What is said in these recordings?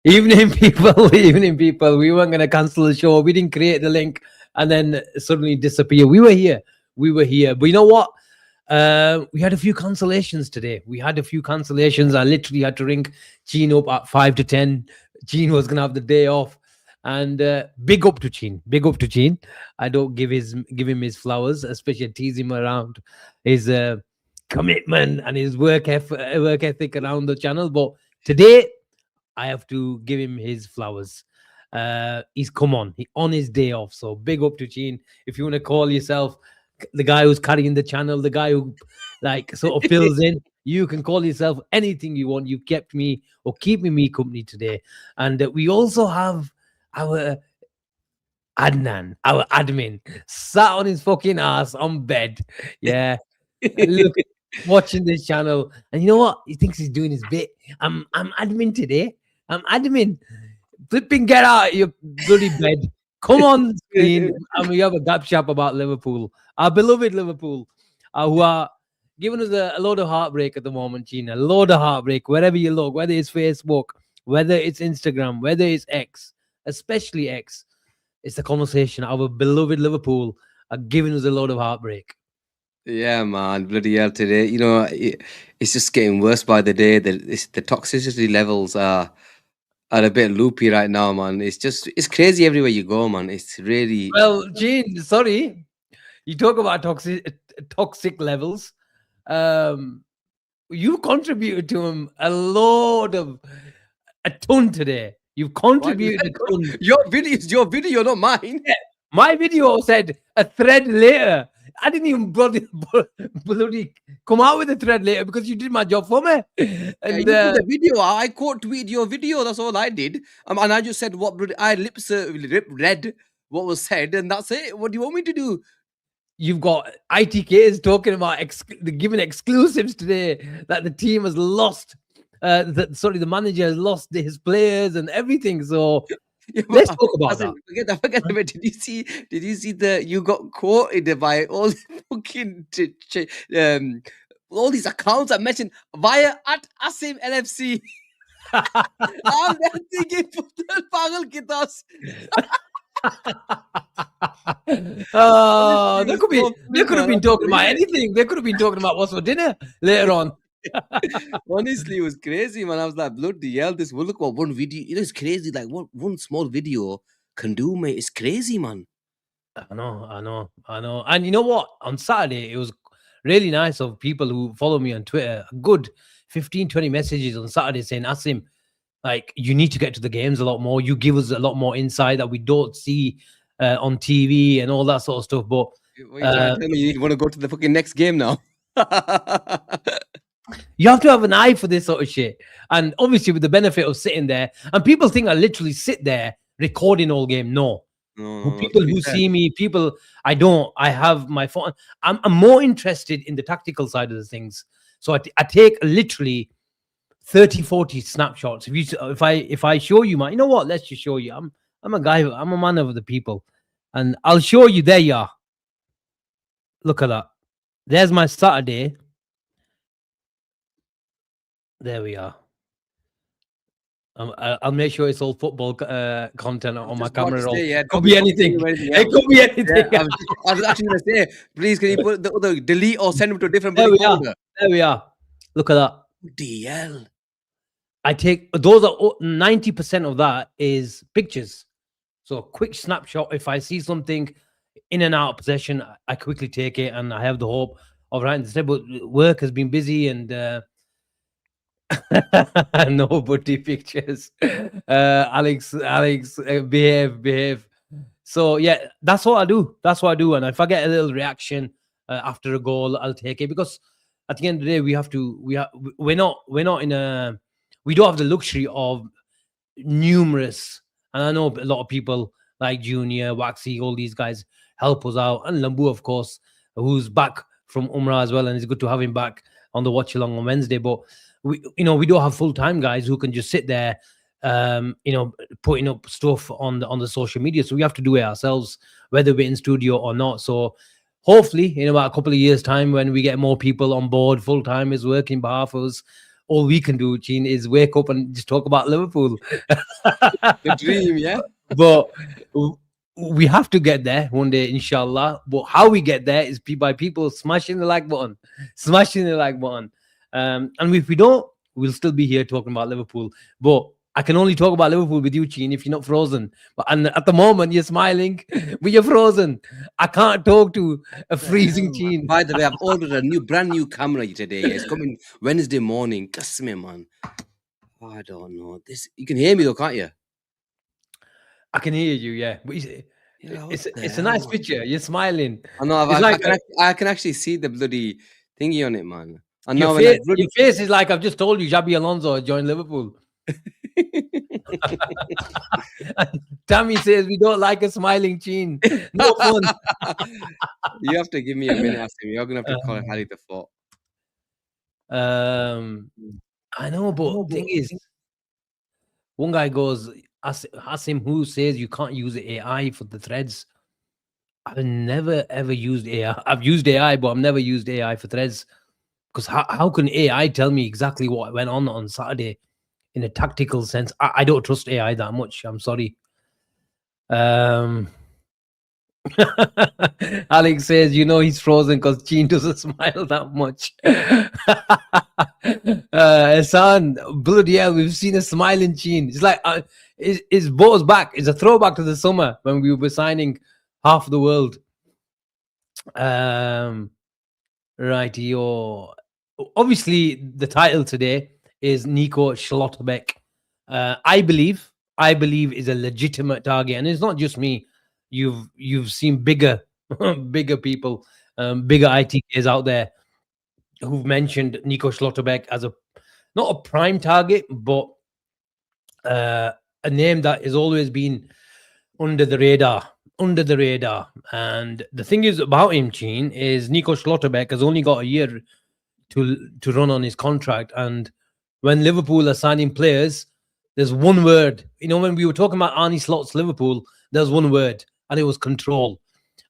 Evening, people. Evening, people. We weren't going to cancel the show. We didn't create the link and then suddenly disappear. We were here. We were here. But you know what? We had a few cancellations today. I literally had to ring Gene up at 5 to 10. Gene was going to have the day off. And big up to Gene. Big up to Gene. I don't give him his flowers, especially tease him around his commitment and his work ethic around the channel. But today, I have to give him his flowers. He's come on his day off. So big up to Gene. If you want to call yourself the guy who's carrying the channel, the guy who like sort of fills in, you can call yourself anything you want. You kept me or keeping me company today. And we also have our Adnan, our admin, sat on his fucking ass on bed. Yeah. Look, watching this channel. And you know what? He thinks he's doing his bit. I'm admin today. I'm admin. Flipping get out of your bloody bed. Come on screen. And we have a gap shop about Liverpool. Our beloved Liverpool, who are giving us a load of heartbreak at the moment, Gina. A load of heartbreak wherever you look, whether it's Facebook, whether it's Instagram, whether it's X, especially X. It's the conversation. Our beloved Liverpool are giving us a load of heartbreak. Yeah, man, bloody hell today. You know, it's just getting worse by the day. The toxicity levels are a bit loopy right now, man. It's crazy everywhere you go, man. It's really... Well, Gene, sorry. You talk about toxic levels. You contributed to him a ton today. You've contributed a ton. Your video, not mine. Yeah, my video said a thread later. I didn't even bloody come out with a thread later because you did my job for me. And you did the video. I quote tweet your video. That's all I did. And I just said what I read what was said, and that's it. What do you want me to do? You've got ITKs talking about giving exclusives today that the team has lost. The manager has lost his players and everything. So yeah, let's talk about that. Forget about it. Did you see you got quoted by all the fucking all these accounts I mentioned via at Asim LFC. I'm thinking pagal kitas. They could have been talking about anything. They could have been talking about what's for dinner later on. Honestly, it was crazy, man. I was like, bloody hell, this will look what one video. It's crazy, like what one small video can do, mate. It's crazy, man. I know. And you know what? On Saturday, it was really nice of people who follow me on Twitter. A good 15-20 messages on Saturday saying, Asim, like, you need to get to the games a lot more. You give us a lot more insight that we don't see on TV and all that sort of stuff. But what are you trying to tell me? You want to go to the fucking next game now? You have to have an eye for this sort of shit. And obviously with the benefit of sitting there, and people think I literally sit there recording all game. No. People who see me, I don't. I have my phone. I'm more interested in the tactical side of the things. So I take literally 30-40 snapshots. If I show you you know what? Let's just show you. I'm a guy. I'm a man of the people, and I'll show you. There you are. Look at that. There's my Saturday. There we are. I'll make sure it's all football content on my camera. Could be anything. It could be anything. Yeah, I was actually going to say, please, can you put the other delete or send them to a different folder? There we are. Look at that. DL. I take those are 90% of that is pictures. So a quick snapshot. If I see something in and out of possession, I quickly take it, and I have the hope of writing the step. But work has been busy, and nobody pictures. Alex, behave. So yeah, that's what I do. And if I get a little reaction after a goal, I'll take it, because at the end of the day, we don't have the luxury of numerous. And I know a lot of people like Junior, Waxy, all these guys help us out, and Lambu, of course, who's back from Umrah as well, and it's good to have him back on the watch along on Wednesday. But we don't have full-time guys who can just sit there, putting up stuff on the social media. So we have to do it ourselves, whether we're in studio or not. So hopefully in about a couple of years' time, when we get more people on board, full-time is working behalf of us, all we can do, Gene, is wake up and just talk about Liverpool. The dream, yeah. But we have to get there one day, inshallah. But how we get there is by people smashing the like button, smashing the like button. And if we don't, we'll still be here talking about Liverpool. But I can only talk about Liverpool with you, Chin, if you're not frozen. And at the moment, you're smiling, but you're frozen. I can't talk to a freezing Chin. By the way, I've ordered a brand new camera today. It's coming Wednesday morning. Cuss me, man. Oh, I don't know. This you can hear me though, can't you? I can hear you, yeah. But it's a nice picture. You're smiling. I know. I can actually see the bloody thingy on it, man. And your face is like I've just told you, Xabi Alonso joined Liverpool. Tammy says we don't like a smiling Chin. No fun. You have to give me a minute, Asim. You're gonna have to call Harry the Fort. I know, but thing is, one guy goes, Asim, who says you can't use AI for the threads? I've never ever used AI. I've used AI, but I've never used AI for threads. Because how can AI tell me exactly what went on Saturday in a tactical sense? I don't trust AI that much. I'm sorry. Alex says, he's frozen because Gene doesn't smile that much. Son, bloody hell, we've seen a smiling Gene. It's like his boat's back. It's a throwback to the summer when we were signing half the world. Right, obviously the title today is Nico Schlotterbeck. I believe is a legitimate target, and it's not just me. You've seen bigger people, bigger ITKs out there who've mentioned Nico Schlotterbeck as not a prime target, but a name that has always been under the radar. And the thing is about him, Gene, is Nico Schlotterbeck has only got a year to run on his contract. And when Liverpool are signing players, there's one word. When we were talking about Arne Slot's Liverpool, there's one word, and it was control.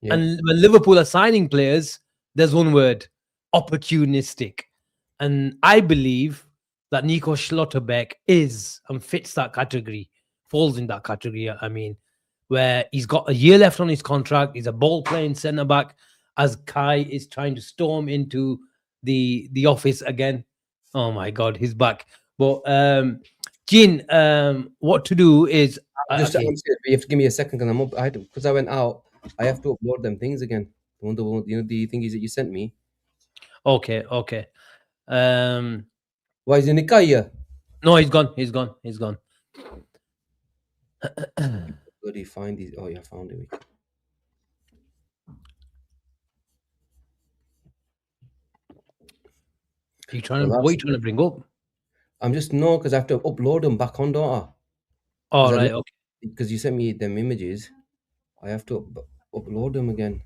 Yeah. And when Liverpool are signing players, there's one word: opportunistic. And I believe that Nico Schlotterbeck is and fits that category, falls in that category. I mean, where he's got a year left on his contract. He's a ball-playing centre-back as Kai is trying to storm into the office again. Oh, my God, he's back. But, Gene, what to do is... you have to give me a second because I went out. I have to upload them things again. The thingies that you sent me. Okay. Why is Nika here? No, he's gone. Bloody find these. Oh, yeah, found it. What are you trying to bring up? I'm just because I have to upload them back on, don't I? Oh, right, okay. Because you sent me them images, I have to upload them again.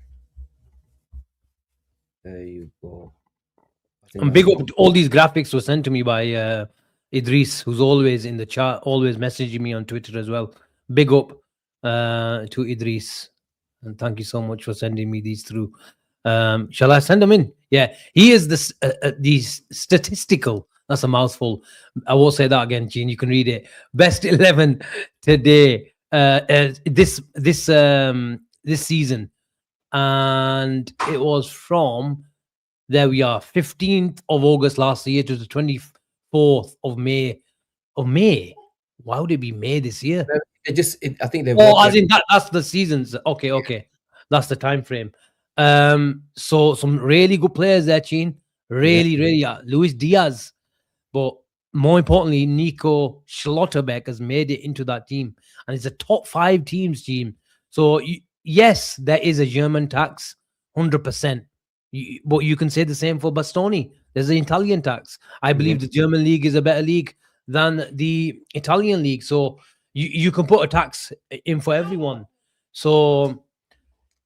There you go. And big up, all these graphics were sent to me by Idris, who's always in the chat, always messaging me on Twitter as well. Big up to Idris, and thank you so much for sending me these through. Shall I send them in? Yeah, he is the statistical. That's a mouthful. I will say that again, Gene. You can read it. Best 11 today, this season, and it was from. There we are, 15th of August last year to the 24th of May. Why would it be May this year? I think they've. Oh, as in that's the seasons. Okay. That's the time frame. So some really good players there, Chin. Really. Luis Diaz. But more importantly, Nico Schlotterbeck has made it into that team. And it's a top 5 teams team. So, yes, there is a German tax, 100%. But you can say the same for Bastoni. There's an Italian tax. I believe the German league is a better league than the Italian league. So you can put a tax in for everyone. So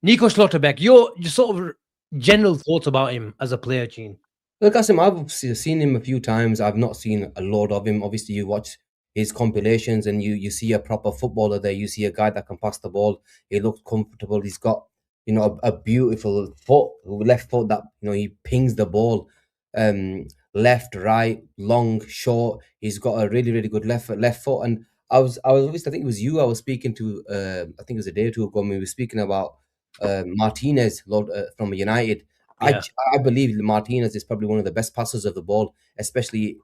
Nico Schlotterbeck, your sort of general thoughts about him as a player, Gene. Look, Asim, I've seen him a few times. I've not seen a lot of him. Obviously, you watch his compilations and you see a proper footballer there. You see a guy that can pass the ball. He looks comfortable. He's got a beautiful left foot that he pings the ball left, right, long, short. He's got a really, really good left foot. And I was I think it was you I was speaking to. I think it was a day or two ago when we were speaking about Martinez, from United. Yeah. I believe Martinez is probably one of the best passers of the ball, especially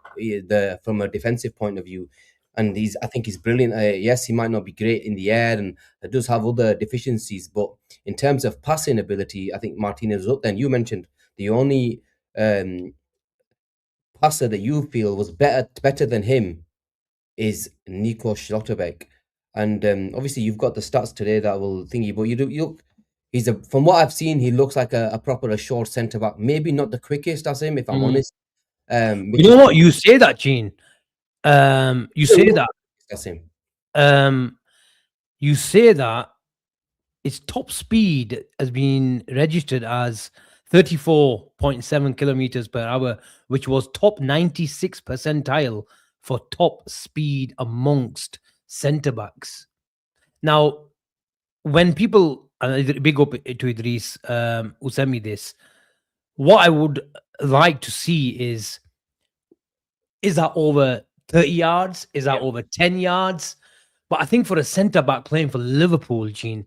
from a defensive point of view. And I think he's brilliant. Yes, he might not be great in the air, and does have other deficiencies, but in terms of passing ability, I think Martinez is up there. And you mentioned the only passer that you feel was better than him is Nico Schlotterbeck. And obviously you've got the stats today that will thingy, but you from what I've seen, he looks like a proper short centre back. Maybe not the quickest as him, if I'm honest. You know what? You say that, Gene. You say that. That's him. You say that its top speed has been registered as 34.7 kilometers per hour, which was top 96 percentile for top speed amongst centre backs. Now, when people, big up to Idris, who sent me this, what I would like to see is that over 30 yards? Is that over 10 yards? But I think for a centre back playing for Liverpool, Gene,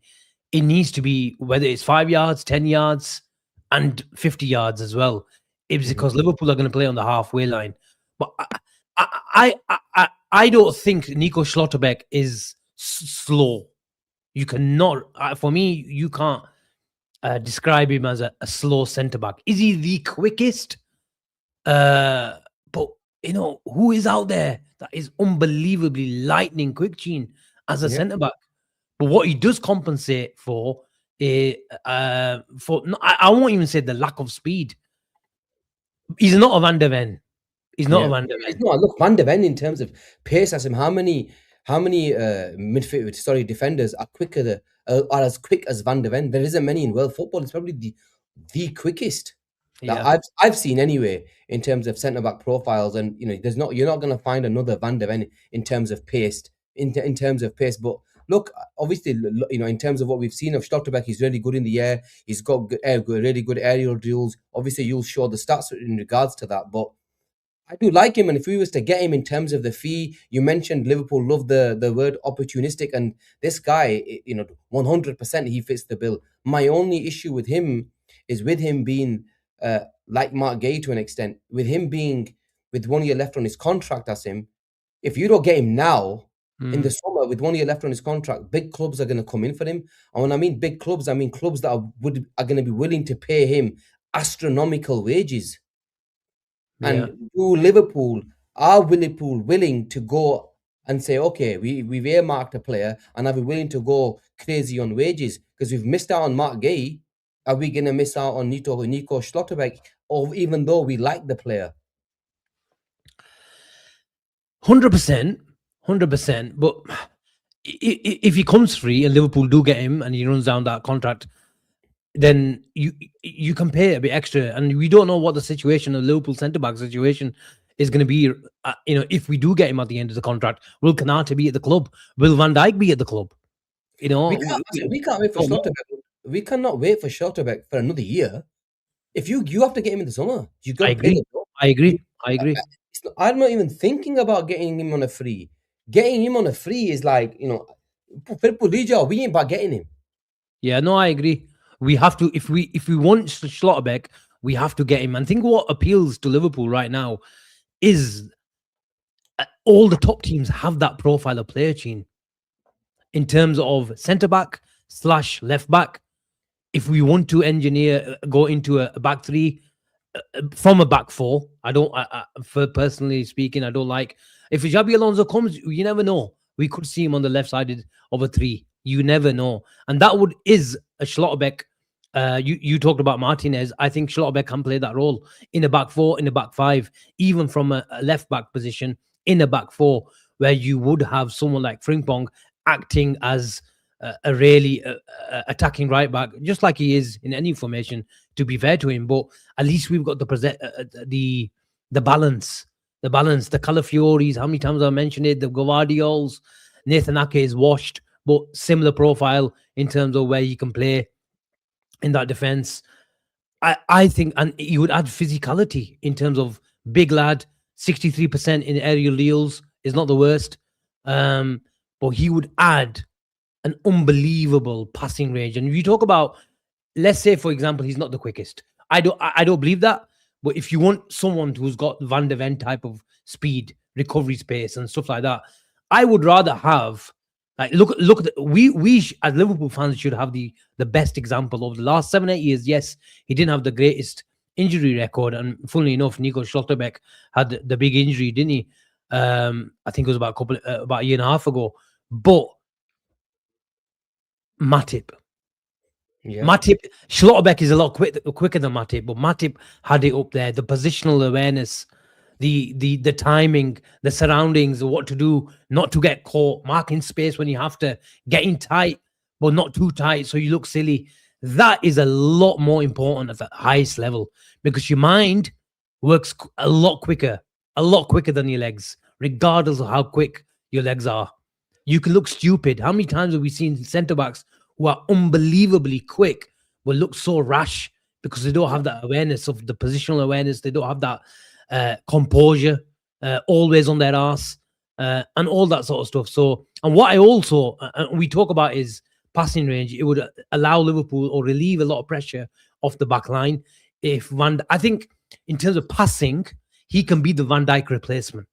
it needs to be whether it's 5 yards, 10 yards, and 50 yards as well. It's because Liverpool are going to play on the halfway line. But I don't think Nico Schlotterbeck is slow. You cannot, for me, you can't describe him as a slow centre back. Is he the quickest? But you know, who is out there that is unbelievably lightning quick, Gene, as a centre back? But what he does compensate for is I won't even say the lack of speed. He's not a Van der Ven. He's not a Van der Ven. No, look, Van der Ven in terms of pace, Asim, how many midfield defenders are are as quick as Van der Ven? There isn't many in world football. It's probably the quickest that I've seen anyway in terms of centre back profiles. And you know, you're not going to find another Van der Ven in terms of pace. In terms of pace, but look, obviously, you know, in terms of what we've seen of Schlotterbeck, he's really good in the air. He's got really good aerial drills. Obviously, you'll show the stats in regards to that, but I do like him. And if we was to get him in terms of the fee, you mentioned Liverpool love the word opportunistic, and this guy, you know, 100% he fits the bill. My only issue with him is with him being like Mark Gay to an extent, with him being with 1 year left on his contract, as him. If you don't get him now, in the summer, with 1 year left on his contract, big clubs are going to come in for him. And when I mean big clubs, I mean clubs that are going to be willing to pay him astronomical wages. And Liverpool willing to go and say, okay, we've earmarked a player, and are we willing to go crazy on wages? Because we've missed out on Mark Gay. Are we going to miss out on Nico Schlotterbeck, or even though we like the player? 100%. But if he comes free and Liverpool do get him and he runs down that contract, then you can pay a bit extra. And we don't know what the situation of Liverpool centre-back situation is going to be. You know, if we do get him at the end of the contract, will Kanate be at the club? Will Van Dijk be at the club? You know, we can't wait for Schlotterbeck. We cannot wait for Schlotterbeck for another year. If you have to get him in the summer, you got to pay. I agree. I'm not even thinking about getting him on a free. Getting him on a free is like, you know, we ain't about getting him. Yeah, no, I agree. We have to, if we want Schlotterbeck, we have to get him. And think what appeals to Liverpool right now is all the top teams have that profile of player, Gene, in terms of centre-back / left back. If we want to go into a back three from a back four, for personally speaking, I don't like. If Xabi Alonso comes, you never know. We could see him on the left side of a three. You never know. And that is a Schlotterbeck. You talked about Martinez. I think Schlotterbeck can play that role in a back four, in a back five, even from a left back position in a back four, where you would have someone like Frimpong acting as a really attacking right back, just like he is in any formation, to be fair to him. But at least we've got the balance, the Calafiori's, how many times I mentioned it, the Gvardiols, Nathan Ake is washed, but similar profile in terms of where you can play in that defense. I think, and you would add physicality in terms of big lad, 63% in aerial deals is not the worst. But he would add an unbelievable passing range. And if you talk about, let's say, for example, he's not the quickest. I don't believe that. But if you want someone who's got Van de Ven type of speed, recovery space, and stuff like that, I would rather have, like, look at we as Liverpool fans should have the best example of the last 7-8 years. Yes, he didn't have the greatest injury record, and funnily enough, Nico Schlotterbeck had the big injury, didn't he? I think it was about a year and a half ago. But Matip. Yeah. Matip, Schlotterbeck is a lot quicker than Matip, but Matip had it up there. The positional awareness, the timing, the surroundings, what to do, not to get caught, marking space when you have to, getting tight, but not too tight so you look silly. That is a lot more important at the highest level, because your mind works a lot quicker than your legs, regardless of how quick your legs are. You can look stupid. How many times have we seen centre-backs who are unbelievably quick but look so rash because they don't have that awareness of the positional awareness. They don't have that composure, always on their ass, and all that sort of stuff. So, and what I also, we talk about is passing range. It would allow Liverpool or relieve a lot of pressure off the back line. If I think in terms of passing, he can be the Van Dijk replacement.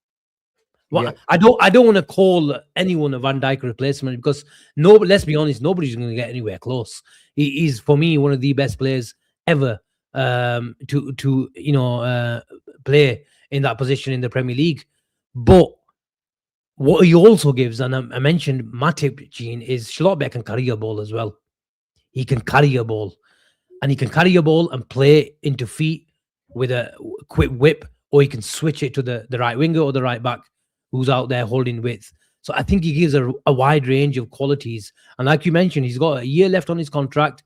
Well, yeah. I don't want to call anyone a Van Dijk replacement, because let's be honest, nobody's going to get anywhere close. He's, for me, one of the best players ever to play in that position in the Premier League. But what he also gives, and I mentioned Matip, Gene, is Schlotterbeck can carry a ball as well. He can carry a ball, and he can carry a ball and play into feet with a quick whip, or he can switch it to the right winger or the right back who's out there holding width. So I think he gives a wide range of qualities. And like you mentioned, he's got a year left on his contract,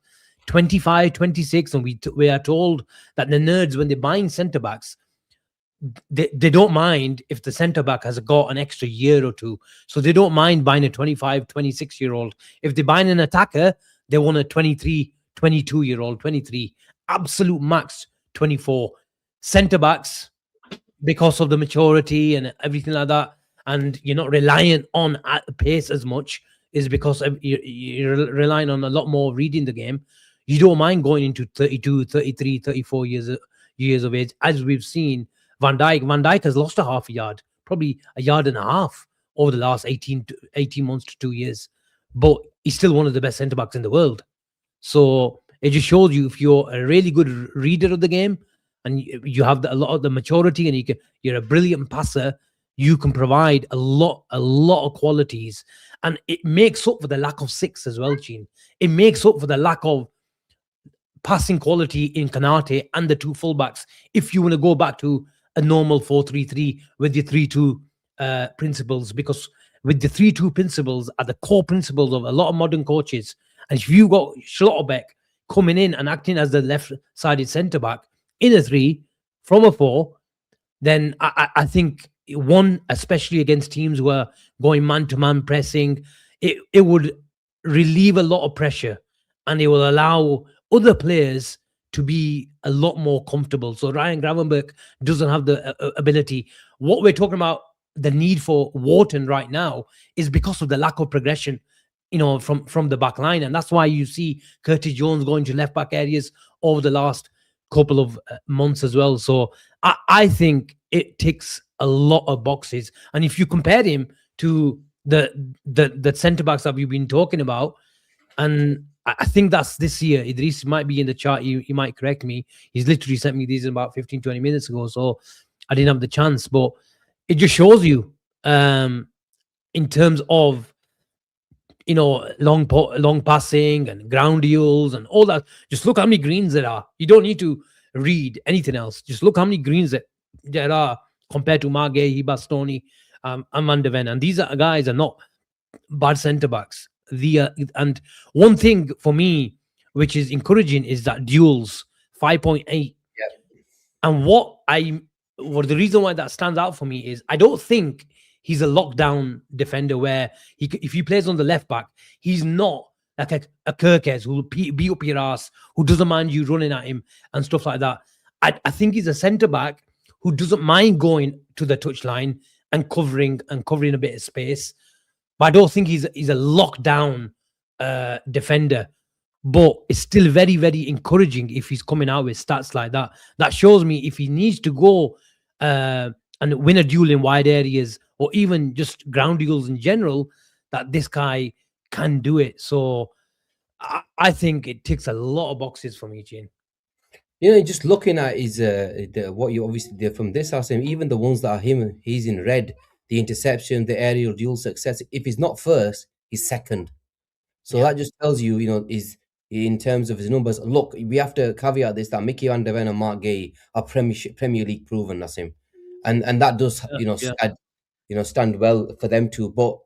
25, 26. And we are told that the nerds, when they're buying centre-backs, they don't mind if the centre-back has got an extra year or two. So they don't mind buying a 25, 26-year-old. If they're buying an attacker, they want a 23, 22-year-old, 23. Absolute max 24. Centre-backs, because of the maturity and everything like that, and you're not reliant on at the pace as much, is because you're relying on a lot more reading the game. You don't mind going into 32, 33, 34 years of age, as we've seen Van Dijk. Van Dijk has lost a half a yard, probably a yard and a half over the last 18 months to 2 years, but he's still one of the best centre-backs in the world. So it just shows you, if you're a really good reader of the game and you have a lot of the maturity, and you're a brilliant passer, you can provide a lot of qualities. And it makes up for the lack of six as well, Gene. It makes up for the lack of passing quality in Kanate and the two fullbacks, if you want to go back to a normal 4-3-3 with your 3-2 principles, because with the 3-2 principles are the core principles of a lot of modern coaches. And if you got Schlotterbeck coming in and acting as the left-sided centre-back in a 3 from a 4, then I think, one, especially against teams who are going man-to-man pressing, it would relieve a lot of pressure, and it will allow other players to be a lot more comfortable. So Ryan Gravenberch doesn't have the ability. What we're talking about, the need for Wharton right now, is because of the lack of progression, from the back line. And that's why you see Curtis Jones going to left back areas over the last couple of months as well. So I think it ticks a lot of boxes. And if you compare him to the centre backs that we've been talking about, and I think that's this year, Idris might be in the chart, he might correct me. He's literally sent me these about 15-20 minutes ago, so I didn't have the chance. But it just shows you, in terms of long passing and ground deals and all that. Just look how many greens there are. You don't need to read anything else. Just look how many greens there are compared to Margay, Bastoni, and Van de Ven. And these guys are not bad centre-backs. And one thing for me, which is encouraging, is that duels, 5.8. Yeah. And the reason why that stands out for me is, I don't think he's a lockdown defender where if he plays on the left back, he's not like a Kirkes who will be up your ass, who doesn't mind you running at him and stuff like that. I think he's a centre back who doesn't mind going to the touchline and covering a bit of space. But I don't think he's a lockdown defender. But it's still very, very encouraging if he's coming out with stats like that. That shows me if he needs to go and win a duel in wide areas or even just ground duels in general, that this guy can do it. So I think it ticks a lot of boxes for me, Gene. You know, just looking at his what you obviously did from this, Asim, even the ones that are him, he's in red. The interception, the aerial duel success. If he's not first, he's second. So that just tells you, you know, is in terms of his numbers. Look, we have to caveat this that Mickey Van der Ven and Mark Gay are Premier League proven, Asim, and that does stand well for them too. But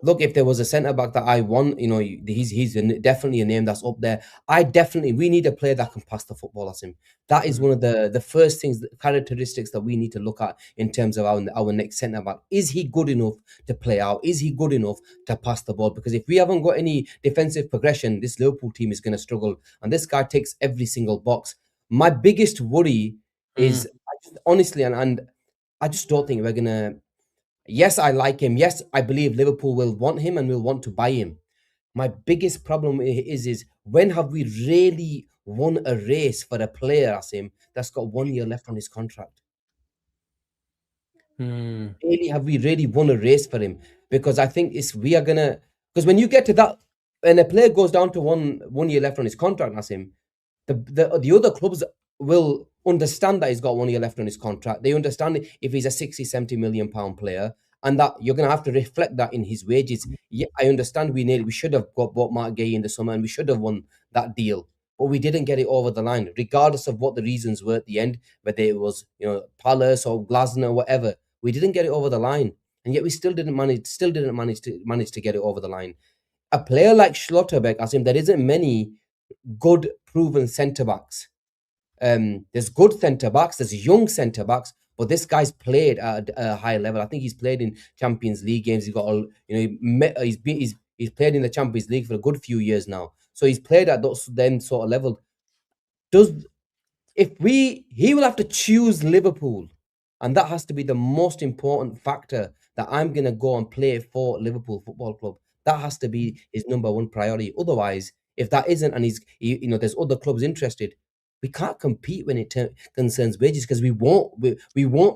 look, if there was a centre back that I want, you know, he's definitely a name that's up there. We need a player that can pass the football, Asim. That is one of the first things, characteristics that we need to look at in terms of our next centre back. Is he good enough to play out? Is he good enough to pass the ball? Because if we haven't got any defensive progression, this Liverpool team is going to struggle. And this guy ticks every single box. My biggest worry is honestly, and I just don't think we're gonna. Yes, I like him. Yes, I believe Liverpool will want him and will want to buy him. My biggest problem is when have we really won a race for a player, Asim, that's got 1 year left on his contract? Really, have we really won a race for him? Because I think because when you get to that, when a player goes down to one year left on his contract, Asim, the other clubs will understand that he's got 1 year left on his contract. They understand if he's a 60-70 million pound player, and that you're going to have to reflect that in his wages. Yeah, I understand we should have bought Mark Gay in the summer and we should have won that deal, but we didn't get it over the line, regardless of what the reasons were at the end, whether it was, you know, Palace or Glasner or whatever. We didn't get it over the line, and yet we still didn't manage to get it over the line. A player like Schlotterbeck, Asim, there isn't many good proven centre backs. There's good centre backs, there's young centre backs, but this guy's played at a high level. I think he's played in Champions League games. He's got he's played in the Champions League for a good few years now. So he's played at them sort of level. He will have to choose Liverpool, and that has to be the most important factor, that I'm going to go and play for Liverpool Football Club. That has to be his number one priority. Otherwise, if that isn't, and there's other clubs interested, we can't compete when it concerns wages, because we won't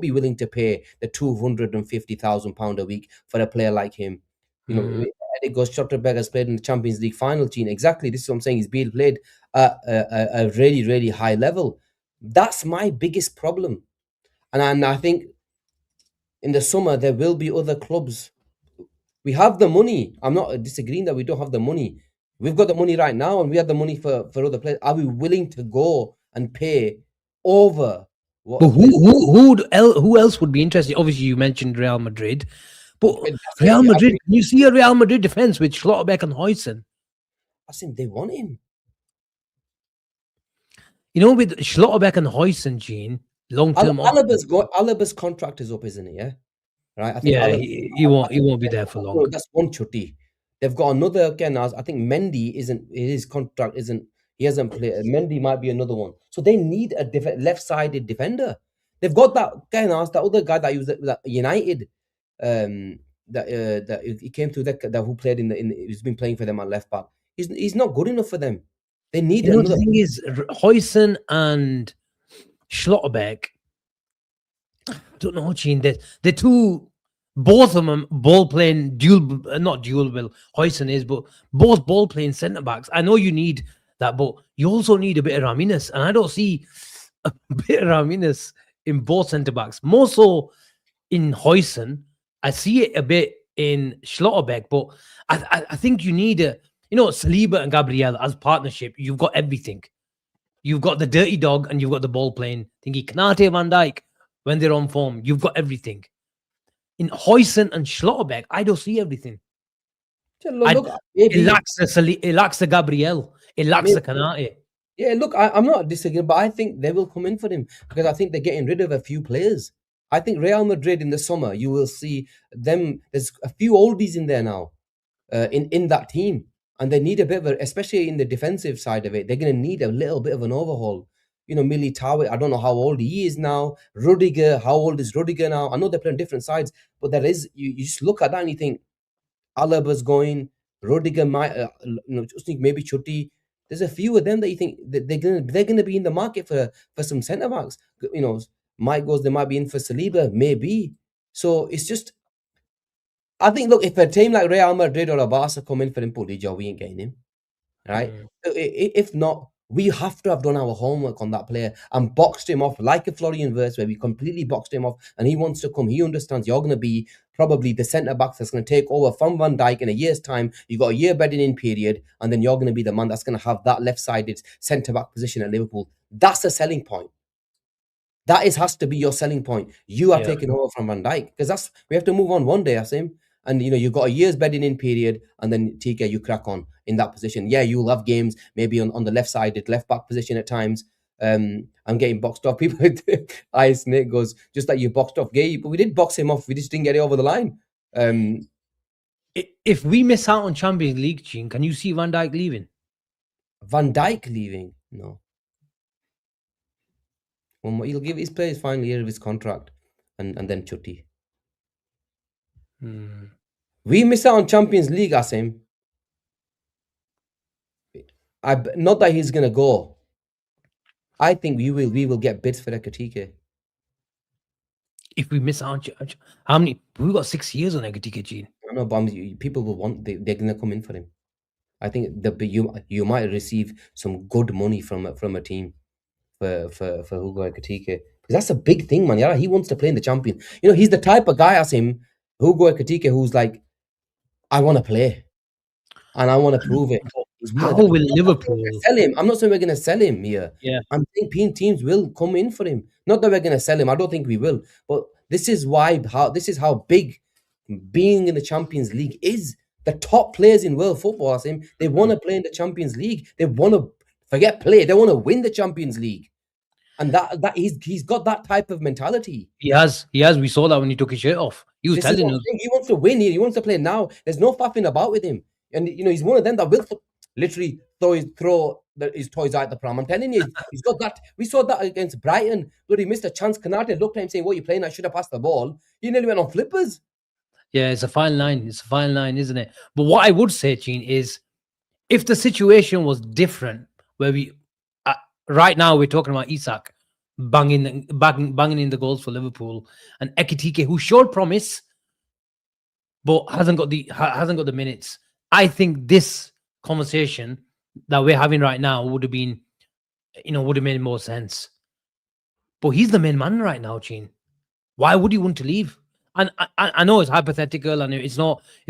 be willing to pay the £250,000 a week for a player like him. You know, Nico Schlotterbeck has played in the Champions League final, Gene. Exactly, this is what I'm saying. He's being played at a really, really high level. That's my biggest problem. And I think in the summer, there will be other clubs. We have the money. I'm not disagreeing that we don't have the money. We've got the money right now, and we have the money for other players. Are we willing to go and pay over what? But who else would be interested? Obviously, you mentioned Real Madrid, but Real Madrid, can you see a Real Madrid defense with Schlotterbeck and Huijsen? I think they want him. You know, with Schlotterbeck and Huijsen, Gene, long-term. Alaba's contract is up, isn't it? Yeah, right. I think he won't be there for long. That's one chutty. They've got another again. I think Mendy isn't. His contract isn't. He hasn't played. Mendy might be another one. So they need a left-sided defender. They've got that guy. That other guy that was at United. That he came through that who played he's been playing for them at left back. He's not good enough for them. They need another. The thing is, Huijsen and Schlotterbeck, I don't know, Gene. The two, both of them ball playing not dual. Well, Huijsen is, but both ball playing centre backs. I know you need that, but you also need a bit of Ramirez, and I don't see a bit of Ramirez in both centre backs. More so in Huijsen. I see it a bit in Schlotterbeck, but I think you need Saliba and Gabriel as partnership. You've got everything. You've got the dirty dog and you've got the ball playing thingy. Knate, Van Dijk, when they're on form, you've got everything. In Huijsen and Schlotterbeck, I don't see everything. It lacks a Gabriel. It lacks a Knate. Yeah, look, I'm not disagreeing, but I think they will come in for him, because I think they're getting rid of a few players. I think Real Madrid in the summer, you will see them. There's a few oldies in there now, in that team, and they need a bit of especially in the defensive side of it, they're going to need a little bit of an overhaul. Militao, I don't know how old he is now. Rudiger, how old is Rudiger now? I know they're playing different sides, but there is, you just look at that and you think, Alaba's going, Rudiger might, just think maybe Chutti. There's a few of them that you think that they're gonna be in the market for some centre backs. Mike goes, they might be in for Saliba, maybe. So it's just, I think, look, if a team like Real Madrid or a Barca come in for him, we ain't getting him, right? So if not, we have to have done our homework on that player and boxed him off like a Florian Wirtz, where we completely boxed him off, and he wants to come. He understands you're going to be probably the centre back that's going to take over from Van Dijk in a year's time. You got a year bedding in period, and then you're going to be the man that's going to have that left-sided centre back position at Liverpool. That's a selling point. That has to be your selling point. You are taking over from Van Dijk, because we have to move on one day, Asim. And you've got a year's bedding in period, and then TK, you crack on in that position. Yeah, you'll have games maybe on the left-sided left back position at times. I'm getting boxed off. People, Ice Nick goes, just like you boxed off Gay, but we did box him off. We just didn't get it over the line. If we miss out on Champions League, Gene, can you see Van Dijk leaving? Van Dijk leaving? No. He'll give his players final year of his contract, and then Chutti. We miss out on Champions League, Asim. Not that he's gonna go. I think we will get bids for Ekatike. If we miss out, how many? We've got 6 years on Ekatike, Gene. I know, but people will want. They're gonna come in for him. I think you might receive some good money from a team for Hugo Ekatike, because that's a big thing, man. Yeah, he wants to play in the Champions. He's the type of guy, Asim, Hugo Ekatike, who's like, I want to play, and I want to prove it. How will Liverpool sell him? I'm not saying we're going to sell him here. Yeah, I'm thinking teams will come in for him. Not that we're going to sell him. I don't think we will. But this is how big being in the Champions League is. The top players in world football, they want to play in the Champions League. They want to forget play. They want to win the Champions League. And that he's got that type of mentality. He has. We saw that when he took his shirt off. He was telling us he wants to win. He wants to play now. There's no faffing about with him. And he's one of them that will literally throw his toys out the pram. I'm telling you, he's got that. We saw that against Brighton. Bloody missed a chance. Canate looked at him saying, "What are you playing? I should have passed the ball." He nearly went on flippers. Yeah, it's a fine line. It's a fine line, isn't it? But what I would say, Gene, is if the situation was different, where we right now we're talking about Isak banging in the goals for Liverpool, and Ekitike, who showed promise but hasn't got the minutes. I think this conversation that we're having right now would have made more sense. But he's the main man right now, Gene. Why would he want to leave? And I know it's hypothetical and it's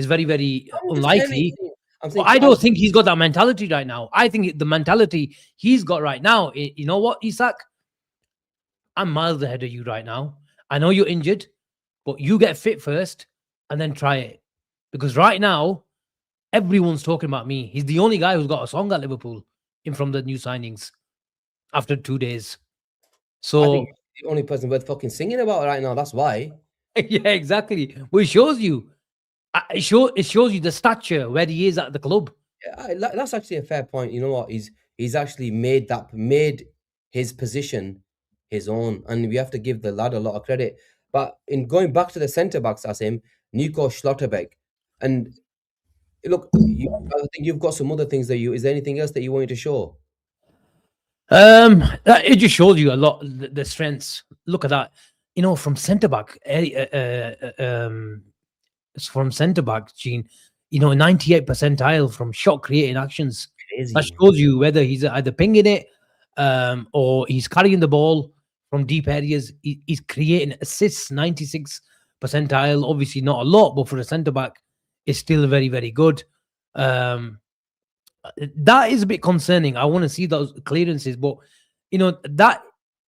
very, very unlikely. But I don't think he's got that mentality right now. I think the mentality he's got right now, you know what, Isak? I'm miles ahead of you right now. I know you're injured, but you get fit first and then try it. Because right now, everyone's talking about me. He's the only guy who's got a song at Liverpool from the new signings after 2 days. So I think he's the only person worth fucking singing about right now. That's why. Yeah, exactly. Well, it shows you. It shows you the stature where he is at the club. Yeah, that's actually a fair point. You know what? He's actually made his position his own, and we have to give the lad a lot of credit. But in going back to the centre backs, Asim, Nico Schlotterbeck, and look, I think you've got some other things is there anything else that you wanted to show? It just shows you a lot the strengths. Look at that. From centre back, from centre back, Gene, 98th percentile from shot creating actions. Crazy, that shows you whether he's either pinging it, or he's carrying the ball from deep areas. He's creating assists, 96th percentile. Obviously not a lot, but for a centre back, it's still very, very good. That is a bit concerning. I want to see those clearances, but that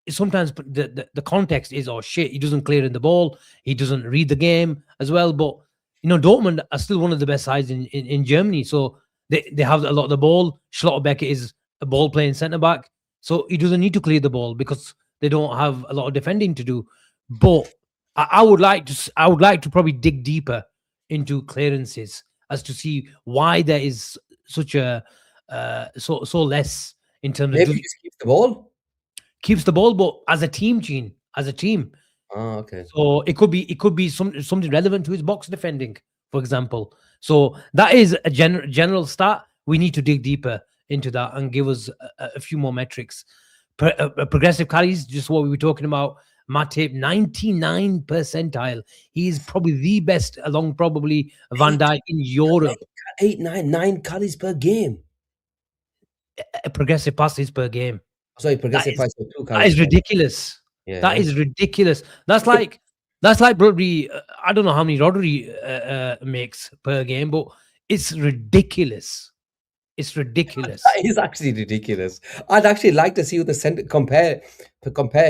sometimes the context is, oh shit, he doesn't clear in the ball, he doesn't read the game as well. But Dortmund are still one of the best sides in Germany, so they have a lot of the ball. Schlotterbeck is a ball playing centre back, so he doesn't need to clear the ball because they don't have a lot of defending to do. But I would like to probably dig deeper into clearances as to see why there is such a so less in terms Maybe of he just keeps the ball. keeps the ball, but as a team, Gene, as a team. Oh, okay. So it could be something relevant to his box defending, for example. So that is a general stat. We need to dig deeper into that and give us a few more metrics. Progressive carries, just what we were talking about. Matip, 99 percentile. He's probably the best, along probably Van Dijk in Europe. 9 carries per game. Progressive passes per game. Sorry, progressive is- price of 2 That carries. is ridiculous. Yeah, That yeah. is ridiculous. That's like probably I don't know how many Rodri makes per game, but it's ridiculous. It's ridiculous. That is actually ridiculous. I'd actually like to see compare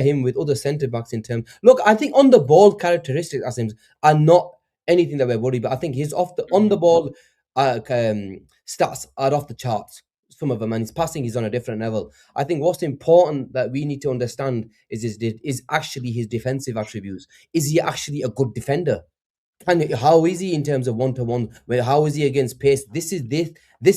him with other centre backs in terms. Look, I think on the ball characteristics, Asim, are not anything that we're worried about. I think his on the ball stats are off the charts. Some of them, and his passing is on a different level. I think what's important that we need to understand is actually his defensive attributes. Is he actually a good defender? How is he in terms of one-to-one? How is he against pace? This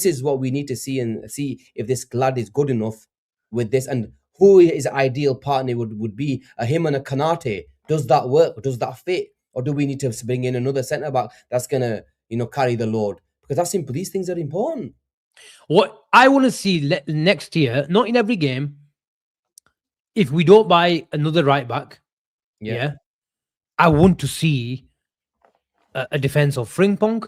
is what we need to see, and see if this lad is good enough with this, and who his ideal partner would be. Him and a Kanate. Does that work? Does that fit? Or do we need to bring in another centre back that's gonna carry the load? Because that's simple. These things are important. What I want to see next year, not in every game, if we don't buy another right back, yeah, I want to see a defense of Frimpong,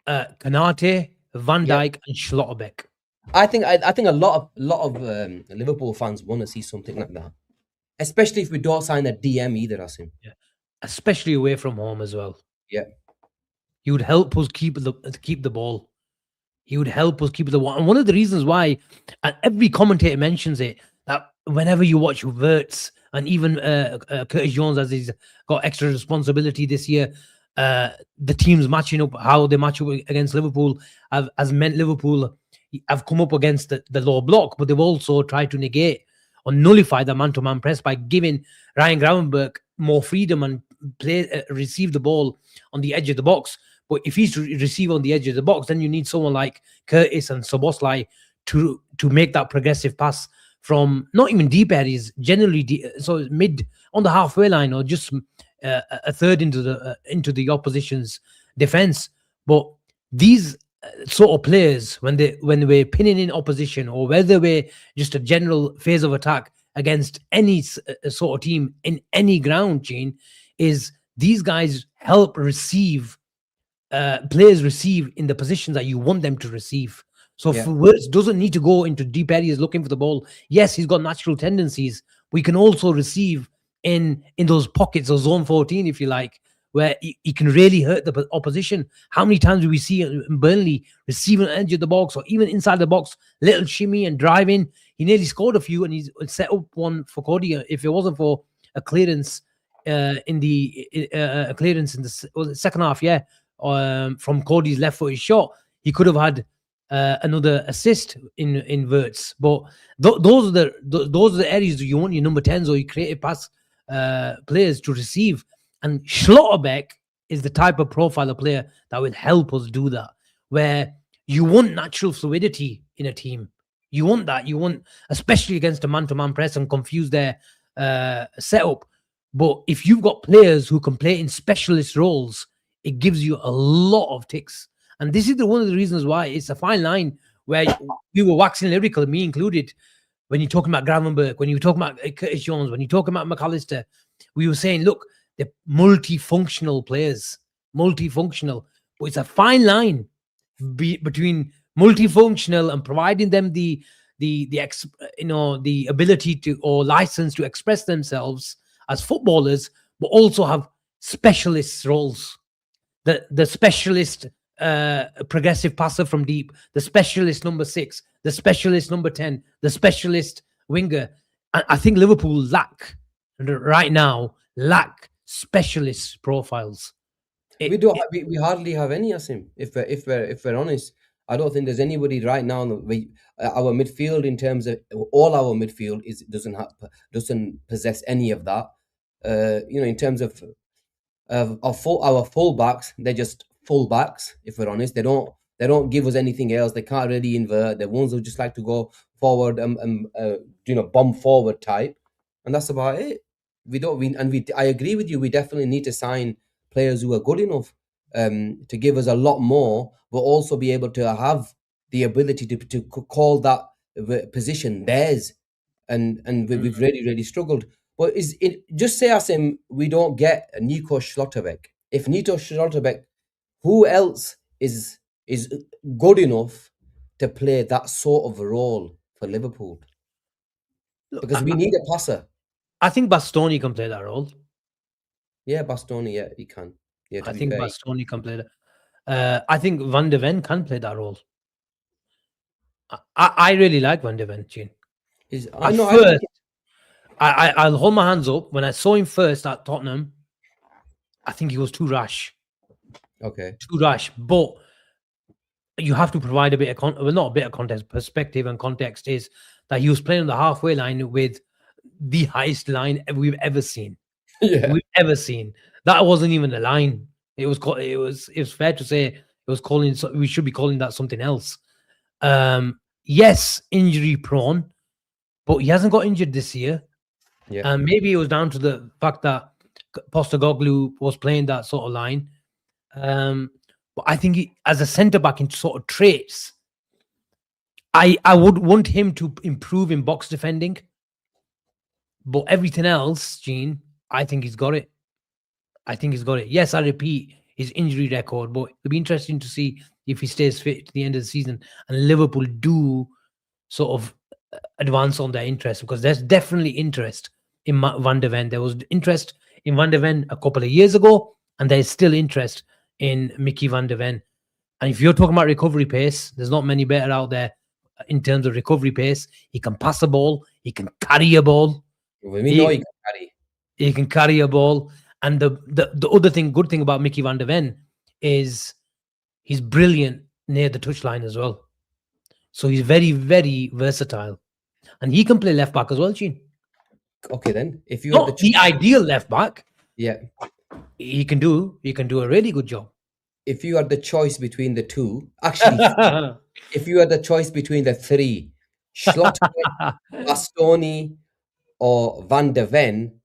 Kanate, Van Dijk, and Schlotterbeck. I think a lot of Liverpool fans want to see something like that, especially if we don't sign a DM either, Asim. Yeah, especially away from home as well. Yeah, he would help us keep the ball. He would help us keep the ball. And one of the reasons why, and every commentator mentions it, that whenever you watch Verts and even Curtis Jones, as he's got extra responsibility this year, the teams matching up, how they match up against Liverpool has meant Liverpool have come up against the low block, but they've also tried to negate or nullify the man-to-man press by giving Ryan Gravenberch more freedom and receive the ball on the edge of the box. But if he's to receive on the edge of the box, then you need someone like Curtis and Szoboszlai to make that progressive pass from not even deep areas, generally so mid on the halfway line, or just a third into the opposition's defense. But these sort of players, when we're pinning in opposition, or whether we're just a general phase of attack against any sort of team in any ground, Gene, is these guys help receive. Players receive in the positions that you want them to receive. So Wirtz doesn't need to go into deep areas looking for the ball. Yes, he's got natural tendencies. We can also receive in those pockets of zone 14, if you like, where he can really hurt the opposition. How many times do we see Burnley receiving the edge of the box or even inside the box, little shimmy and drive in? He nearly scored a few, and he's set up one for Cody. If it wasn't for a clearance in the second half, from Cody's left-footed shot, he could have had another assist in Wirtz. But those are the areas you want your number 10s or your creative pass players to receive. And Schlotterbeck is the type of profile of player that will help us do that, where you want natural fluidity in a team. You want that. You want, especially against a man-to-man press and confuse their setup. But if you've got players who can play in specialist roles, it gives you a lot of ticks. And this is one of the reasons why it's a fine line, where we were waxing lyrical, me included, when you're talking about Gravenberch, when you're talking about Curtis Jones, when you're talking about McAllister. We were saying, look, they're multifunctional players, multifunctional. But it's a fine line between multifunctional and providing them the ability to, or license to express themselves as footballers, but also have specialist roles. The specialist progressive passer from deep, the specialist number 6, the specialist number 10, the specialist winger. I think Liverpool right now lack specialist profiles. We hardly have any, Asim. If we're honest, I don't think there's anybody right now. Our midfield, in terms of all our midfield, doesn't possess any of that. In terms of our fullbacks, they're just fullbacks. If we're honest, they don't They don't give us anything else. They can't really invert. They're ones who just like to go forward, bomb forward type, and that's about it. I agree with you. We definitely need to sign players who are good enough to give us a lot more, but also be able to have the ability to call that position theirs. And we've really struggled. But just say, Asim, we don't get Nico Schlotterbeck. If Nico Schlotterbeck, who else is good enough to play that sort of role for Liverpool? Because we need a passer. I think Bastoni can play that role. Yeah, Bastoni, yeah, he can. Yeah, I think Bastoni can play that. I think Van de Ven can play that role. I really like Van de Ven, Gene. I'll hold my hands up. When I saw him first at Tottenham, I think he was too rash. Okay. Too rash. But you have to provide a bit of not a bit of context. Perspective and context is that he was playing on the halfway line with the highest line we've ever seen. Yeah. We've ever seen. That wasn't even a line. It was fair to say it was calling. We should be calling that something else. Yes, injury prone, but he hasn't got injured this year. Yeah. And maybe it was down to the fact that Postecoglou was playing that sort of line. But I think as a centre back in sort of traits, I would want him to improve in box defending. But everything else, Gene, I think he's got it. Yes, I repeat, his injury record, but it'll be interesting to see if he stays fit to the end of the season and Liverpool do sort of advance on their interest, because there's definitely interest in Van de Ven. There was interest in Van de Ven a couple of years ago, and there's still interest in Mickey Van de Ven. And if you're talking about recovery pace, there's not many better out there in terms of recovery pace. He can pass a ball. He can carry a ball. We know he can carry. He can carry a ball. And the other good thing about Mickey Van de Ven is he's brilliant near the touchline as well. So he's very, very versatile. And he can play left back as well, Gene. Okay, then. If you're not the ideal left back. Yeah. He can do a really good job. If you had the choice between the two, actually, if you had the choice between the three, Schlotterbeck, Bastoni, or Van de Ven,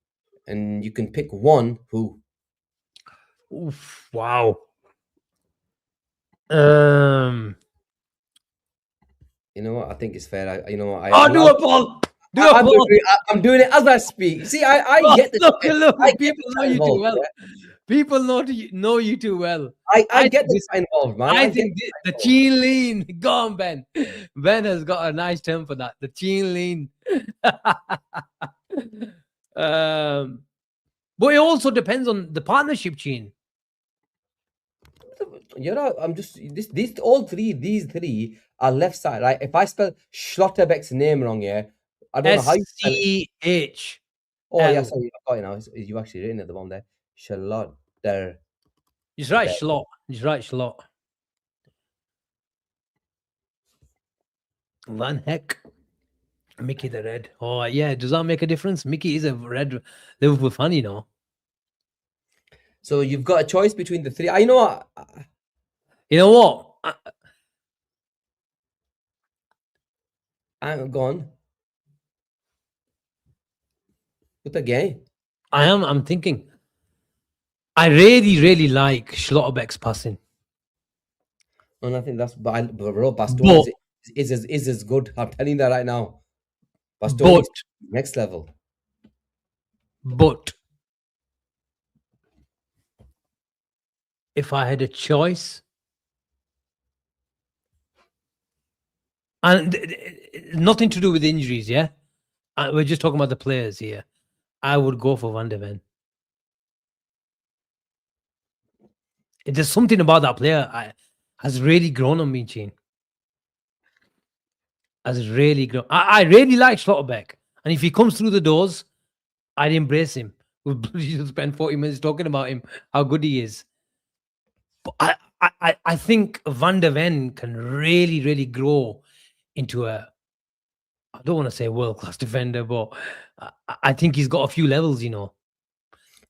and you can pick one, who? Oof, wow. You know what? I think it's fair. Do a ball. I'm doing it as I speak. See, I get this. Look, people know you too well. People know you too well. I get this involved, man. I think the chin lean. Go on, Ben. Ben has got a nice term for that. The chin lean. But it also depends on the partnership, Chin. You know, I'm just these three are left side, right? If I spell Schlotterbeck's name wrong, yeah, I don't know how you spell it. SCH. Oh yeah, sorry, I got it now. You actually written at the bottom there. Schlotter. He's right, Schlott. He's right, Schlott. Van Heck. Mickey the Red. Oh yeah, does that make a difference? Mickey is a red Liverpool fan, you know. So you've got a choice between the three. You know what? You know what? I'm gone. With the game. I'm thinking. I really like Schlotterbeck's passing. And I think that's Bastoni is as good. I'm telling you that right now. Bastoni is next level. But if I had a choice, and nothing to do with injuries, yeah? We're just talking about the players here. I would go for Van de Ven. There's something about that player has really grown on me, Chin. Has really grown. I really like Schlotterbeck. And if he comes through the doors, I'd embrace him. We'll spend 40 minutes talking about him, how good he is. But I think Van de Ven can really grow into I don't want to say world-class defender, but I think he's got a few levels, you know.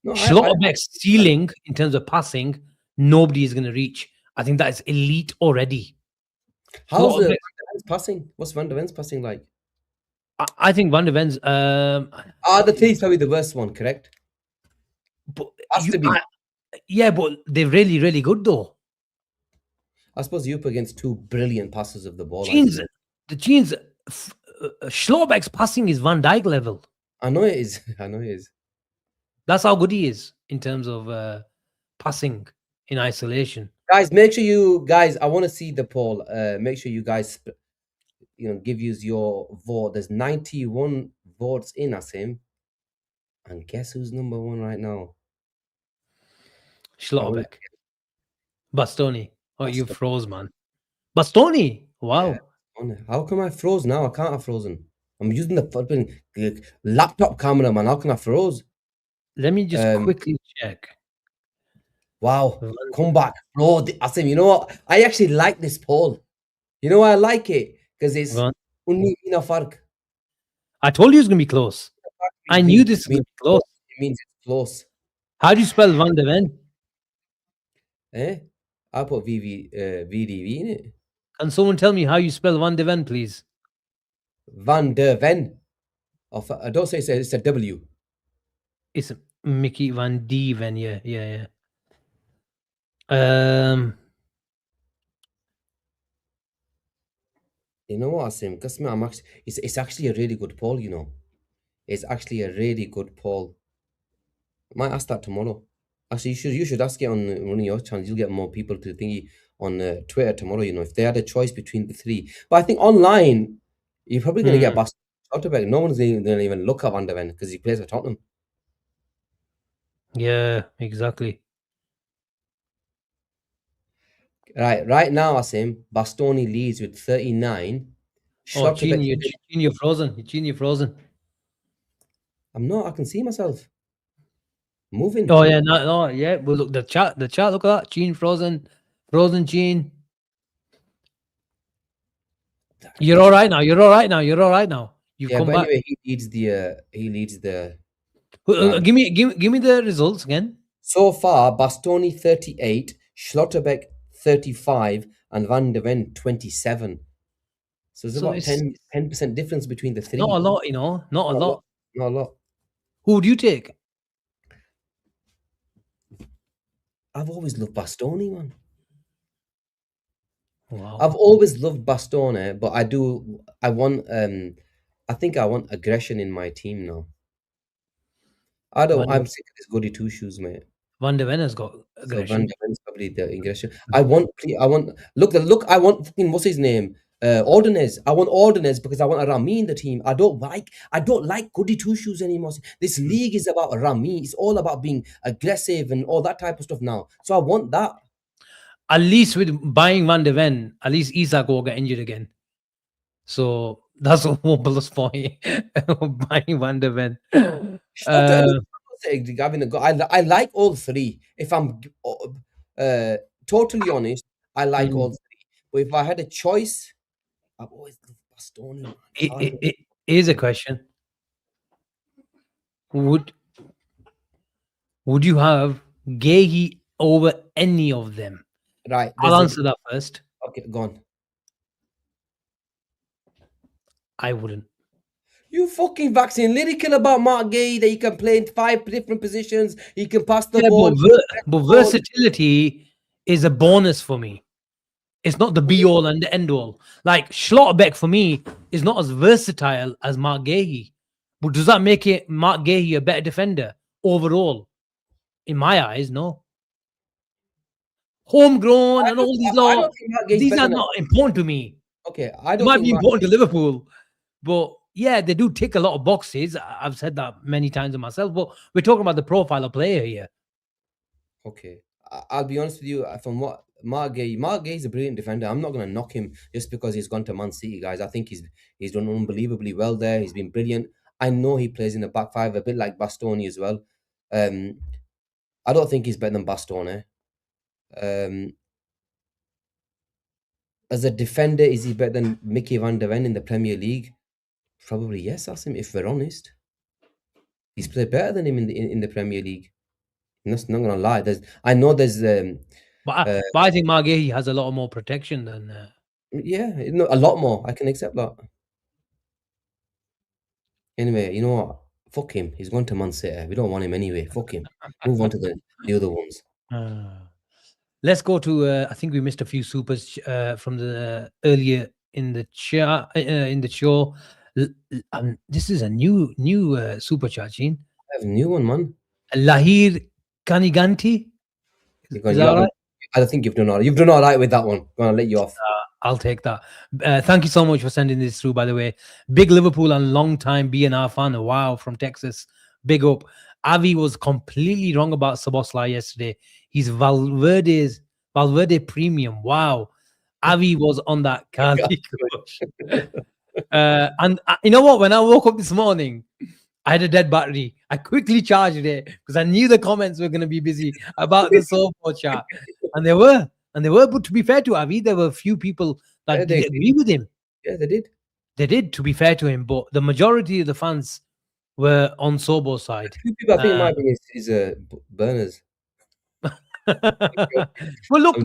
No, Schlotterbeck's ceiling in terms of passing, nobody is going to reach. I think that is elite already. How's Schlotterbeck- Van der Ven's passing? What's Van der Ven's passing like? I think Van der Ven's. The three is probably the worst one, correct? But Has to be. yeah, but they're really, really good though. I suppose you're up against two brilliant passes of the ball. The Genes, Schlotterbeck's passing is Van Dijk level. I know it is. I know it is. That's how good he is in terms of passing in isolation. Guys, make sure you guys. I want to see the poll. Make sure you guys, give us your vote. There's 91 votes in Asim, and guess who's number one right now? Schlotterbeck. Bastoni. Oh, you Bastoni. froze, man. Bastoni. Wow. Yeah. How come I froze now? I can't have frozen. I'm using the flipping laptop camera, man. How can I froze? Let me just quickly check. Wow. Come back. Bro, Asim, you know what? I actually like this poll. You know why I like it? Because it's only fark. I told you it's going to be close. I knew this was going to be close. It means it's close. How do you spell Van der Ven? I put VDV in it. Can someone tell me how you spell Van der Ven, please? Van der Ven. I don't say it's a W. It's Mickey Van D Ven. Yeah. You know what, Asim? It's actually a really good poll, you know. It's actually a really good poll. I might ask that tomorrow. Actually, you should ask it on one of your channels. You'll get more people to thingy on Twitter tomorrow, you know, if they had a choice between the three. But I think online, you're probably going to get Bastoni Schlotterbeck. No one's going to even look at Van der Ven because he plays for Tottenham. Yeah, exactly. Right now, Asim, Bastoni leads with 39. Oh, Gene, you're frozen. Gene, you're frozen. I'm not. I can see myself moving. Oh yeah, no, yeah. Well, look, the chat. Look at that. Gene frozen, Gene. You're all right now. You're all right now. You've come back. Anyway, he leads the. Give me the results again. So far, Bastoni 38, Schlotterbeck 35, and Van der Ven 27. So there's about 10% difference between the three. Not a lot, you know. Not a lot. Not a lot. Who would you take? I've always loved Bastoni, man. Wow. I've always loved Bastoni, but I think I want aggression in my team now. I'm sick of this goody two shoes, mate. Van der Ven has got aggression. So Van der Ven's probably the aggression. I want fucking what's his name? Ordonez. I want Ordonez because I want a Rami in the team. I don't like goody two shoes anymore. This league is about Rami. It's all about being aggressive and all that type of stuff now. So I want that. At least with buying Van der Ven, at least Isak will get injured again. So that's a plus point. Buying Van der Ven. I like all three. If I'm totally honest, I like all three. But if I had a choice, I've always loved Bastoni. Here's a question: Would you have Guehi over any of them? Right. I'll answer that first. Okay, go on. I wouldn't. You fucking vaccine lyrical about Mark Gay that he can play in 5 different positions. He can pass the ball. But versatility is a bonus for me. It's not the be all and the end all. Like Schlotterbeck for me is not as versatile as Mark Guehi. But does that make it Mark Guehi a better defender overall? In my eyes, no. Homegrown and all these laws. These are not important to me. Okay, it might be important to Liverpool, but yeah, they do tick a lot of boxes. I've said that many times to myself, but we're talking about the profile of player here. Okay, I'll be honest with you. From what Mark Gay is a brilliant defender. I'm not going to knock him just because he's gone to Man City, guys. I think he's done unbelievably well there. He's been brilliant. I know he plays in the back five a bit like Bastoni as well. I don't think he's better than Bastoni. As a defender, is he better than Mickey Van der Ven in the Premier League? Probably yes, Asim, if we're honest. He's played better than him in the Premier League. I'm not gonna lie. I know there's. But I think Margay has a lot more protection than. Yeah, no, a lot more. I can accept that. Anyway, you know what? Fuck him. He's gone to Man City. We don't want him anyway. Fuck him. Move on to the other ones. Let's go to. I think we missed a few supers from the earlier in the chat in the show. This is a new super chat, Gene. I have a new one, man. Lahir Kaniganti. Is that right? I think you've done all right. You've done all right with that one. I'm gonna let you off. I'll take that. Thank you so much for sending this through, by the way. Big Liverpool and long time BNR fan. Wow, from Texas. Big up. Avi was completely wrong about Szoboszlai yesterday. He's Valverde premium. Wow. Avi was on that Cali coach. And you know what? When I woke up this morning, I had a dead battery. I quickly charged it because I knew the comments were going to be busy about the Sobo chat. And they were. But to be fair to Avi, there were a few people that did agree with him. Yeah, they did. They did, to be fair to him. But the majority of the fans were on Sobo's side. Few people I think might be his burners. Well, look,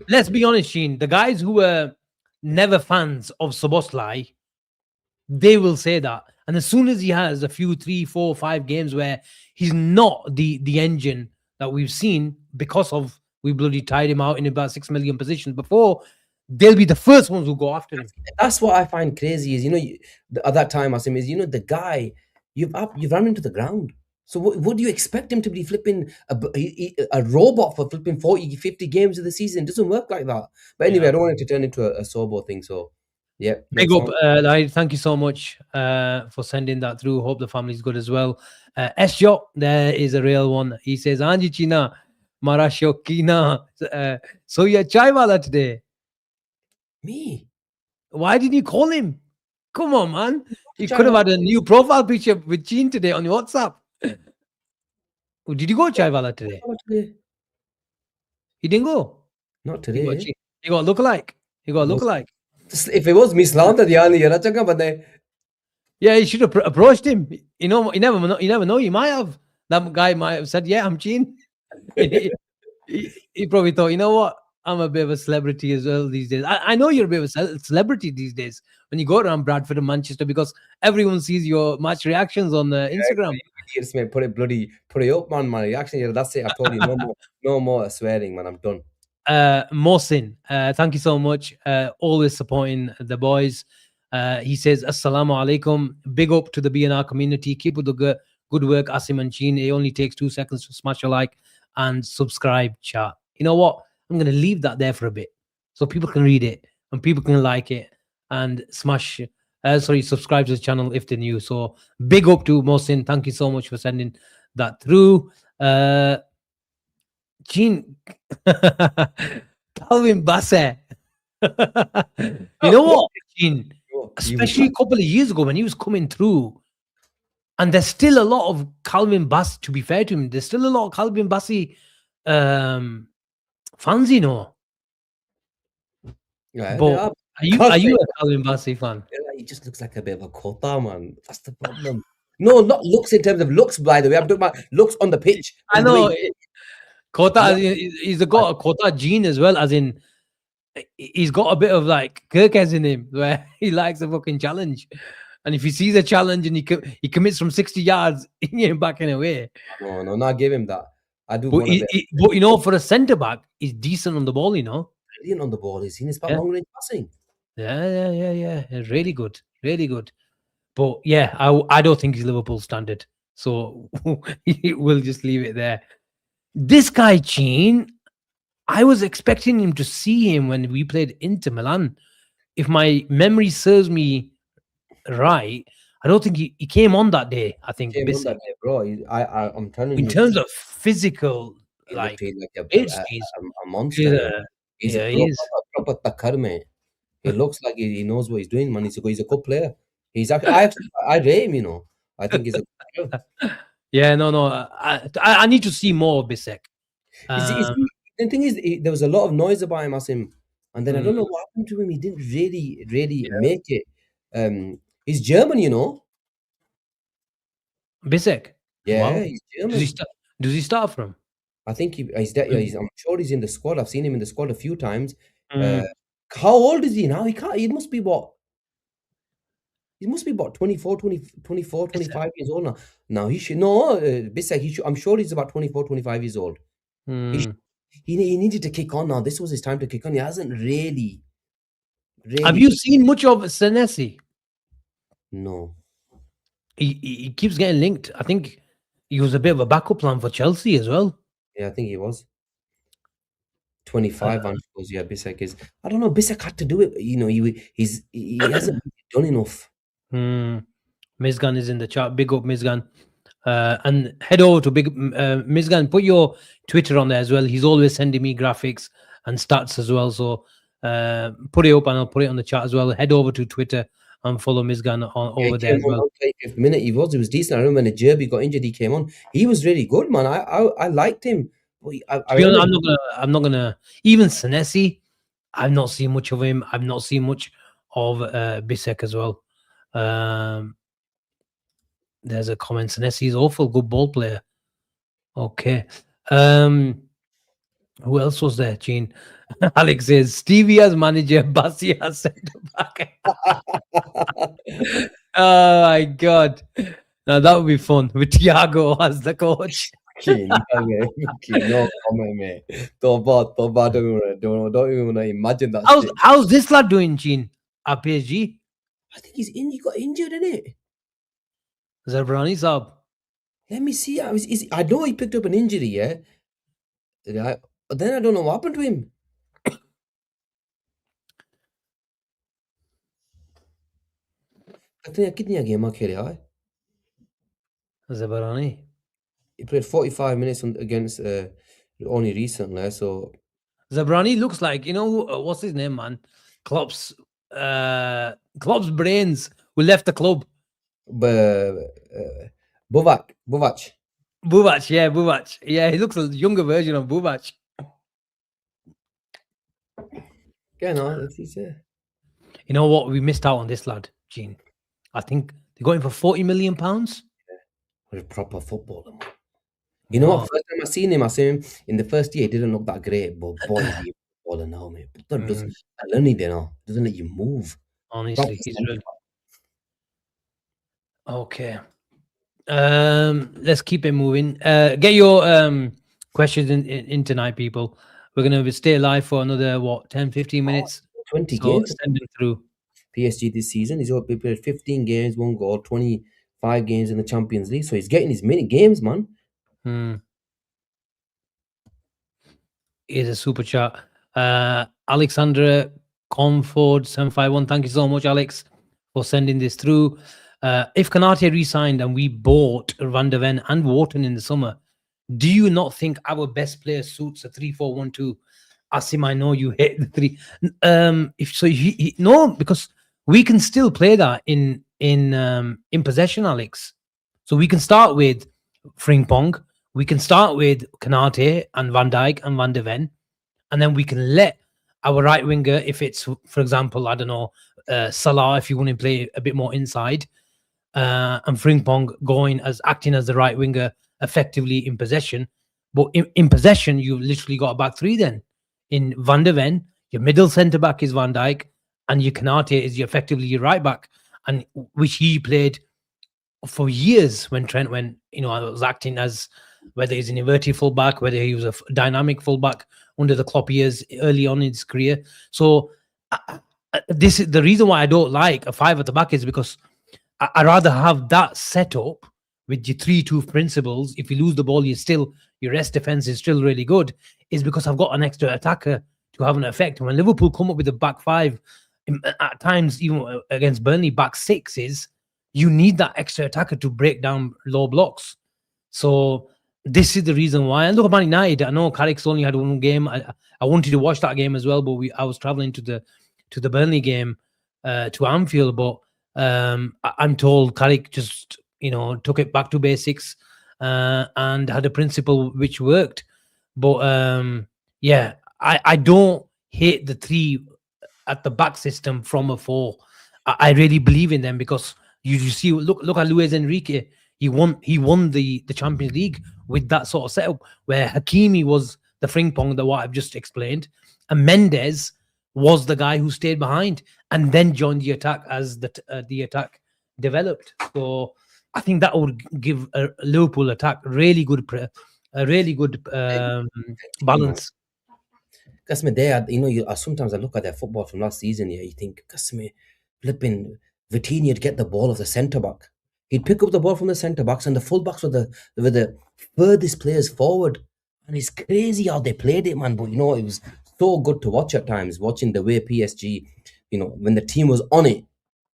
let's be honest, Sheen. The guys who were never fans of Szoboszlai, they will say that. And as soon as he has a few 3, 4, 5 games where he's not the engine that we've seen because of we bloody tied him out in about 6 million positions before, they'll be the first ones who go after him. That's what I find crazy is, at that time, Asim, is, the guy, you've run into the ground. So what do you expect him to be flipping a robot for flipping 40, 50 games of the season? It doesn't work like that. But anyway, I don't want it to turn into a Sobo thing. So, yeah. Big up. Thank you so much for sending that through. Hope the family's good as well. Esjo, there is a real one. He says, Anji China, Marashokina. So you're chai wala today? Me? Why didn't you call him? Come on, man. You could have had a new profile picture with Gene today on your WhatsApp. Did you go chai wala today? Not today. He didn't go? Not today. He got a lookalike. If it was me, yeah, you should have approached him. You never know. You might have. That guy might have said, yeah, I'm Gene. he probably thought, you know what? I'm a bit of a celebrity as well these days. I know you're a bit of a celebrity these days when you go around Bradford and Manchester because everyone sees your match reactions on Instagram. Yes, man, put it up, man. My reaction. Yeah, that's it. I told you, no more swearing, man. I'm done. Mohsin, thank you so much. Always supporting the boys. He says, Assalamu alaikum. Big up to the BNR community. Keep up the good work, Asim and Sheen. It only takes 2 seconds to smash a like and subscribe, chat. You know what? I'm going to leave that there for a bit so people can read it and people can like it and subscribe to the channel if they're new. So big up to Mohsin. Thank you so much for sending that through. Gene, Calvin Bassett. You know what, Gene? Especially a couple of years ago when he was coming through, and there's still a lot of Calvin Bass, to be fair to him, there's still a lot of Calvin Bassey fans, Yeah, but are you a Calvin Bassey fan? Yeah, he just looks like a bit of a quota, man. That's the problem. No, not looks in terms of looks, by the way. I'm talking about looks on the pitch. I know. Kota, he's got a Kota gene as well, as in he's got a bit of like Kirkes in him where he likes a fucking challenge. And if he sees a challenge and he commits from 60 yards, he ain't backing away. No, not give him that. I do. But for a centre back, he's decent on the ball. Brilliant on the ball. He's seen his long range passing. Yeah. Really good. But yeah, I don't think he's Liverpool standard. So we'll just leave it there. This guy, Gene, I was expecting him to see him when we played Inter Milan. If my memory serves me right, I don't think he came on that day. I think he came on that day, bro. I'm telling you. In terms of physical, like a monster. He's a proper takar, man. He looks like he knows what he's doing, man. He's a good player. He's actually, I rate him, I think he's a good player. Yeah, no. I need to see more of Bisek. The thing is, there was a lot of noise about him, Asim, and then I don't know what happened to him. He didn't really make it. He's German, Bisek. Yeah, wow. He's German. Does he start from? I think I'm sure he's in the squad. I've seen him in the squad a few times. Mm. How old is he now? He must be what? He must be about 24, 25 years old now. Now he should Bissek, I'm sure he's about 24, 25 years old. He, Mm. he needed to kick on now. This was his time to kick on. He hasn't really. Have you seen much of Senesi? No. He keeps getting linked. I think he was a bit of a backup plan for Chelsea as well. Yeah, I think he was. 25, I suppose. Yeah, Bissek is. I don't know. Bissek had to do it. You know, he hasn't done enough. Mizgan is in the chat. Big up Mizgan. And head over to Big Mizgan. Put your Twitter on there as well. He's always sending me graphics and stats as well. So put it up and I'll put it on the chat as well. Head over to Twitter and follow Mizgan over there as well. 25th minute, he was decent. I remember when Jerby got injured, he came on. He was really good, man. I liked him. I'm not gonna even Senesi. I've not seen much of him. I've not seen much of Bissek as well. There's a comment. Senesi is awful good ball player. Okay. Who else was there, Gene? Alex says Stevie as manager, Bassi as centre back. Oh my god. Now that would be fun with Thiago as the coach. No comment, mate. Don't even want to imagine that. How's this lad doing, Gene? At PSG? I think he got injured, innit? Zabrani Saab. Let me see. I know he picked up an injury, yeah. But then I don't know what happened to him. कितनी game खेले है? Zabrani. He played 45 minutes against only recently. So Zabrani looks like, you know, what's his name, man? Klopp's brains who left the club. Buvac. Buvac. Yeah, he looks a younger version of Buvac. Yeah, no, that's You know what? We missed out on this lad, Gene. I think they got him for £40 million. What a proper footballer, man. You know what? First time I seen him in the first year, he didn't look that great, but boy, he's a footballer now, mate. Doesn't let you move. Honestly, he's really... Okay. Let's keep it moving. Get your questions in tonight, people. We're going to stay live for another 10 15 minutes. 20 games. Send them through. PSG this season, he's played 15 games, 1 goal, 25 games in the Champions League, so he's getting his many games, man. Here's a super chat. Alexandra Comfort 751. Thank you so much, Alex, for sending this through. If Kanate re-signed and we bought Van der Ven and Wharton in the summer, do you not think our best player suits a 3-4-1-2? Asim, I know you hate the 3. No, because we can still play that in possession, Alex. So we can start with Frimpong, we can start with Kanate and Van Dijk and Van der Ven, and then we can let our right winger, if it's, for example, I don't know, Salah, if you want to play a bit more inside, and Frimpong acting as the right winger effectively in possession. But in possession, you've literally got a back 3 then. In Van der Ven, your middle centre back is Van Dijk, and your Kanate is effectively your right back, and which he played for years when Trent I was acting as whether he's an inverted fullback, whether he was a dynamic fullback under the Klopp years early on in his career. So this is the reason why I don't like a 5 at the back, is because I rather have that set up with your 3-2 principles. If you lose the ball, your rest defense is still really good, is because I've got an extra attacker to have an effect. When Liverpool come up with a back 5, at times even against Burnley, back 6s, you need that extra attacker to break down low blocks. So this is the reason why. And look at Man United. I know Carrick's only had 1 game. I wanted to watch that game as well, but I was traveling to the Burnley game to Anfield. But I'm told Carrick just took it back to basics and had a principle which worked. But I don't hate the 3 at the back system from a 4. I really believe in them, because you see, look at Luis Enrique. He won the Champions League with that sort of setup where Hakimi was the Frimpong, the what I've just explained, and Mendes was the guy who stayed behind and then joined the attack as the attack developed. So I think that would give a Liverpool attack a really good balance. Kasme, they are, you know, sometimes I look at their football from last season, yeah, you think, Kasme, flipping Vitinha would get the ball of the centre back. He'd pick up the ball from the centre backs, and the full backs were the furthest players forward. And it's crazy how they played it, man. But you know, it was so good to watch at times, watching the way PSG, you know, when the team was on it,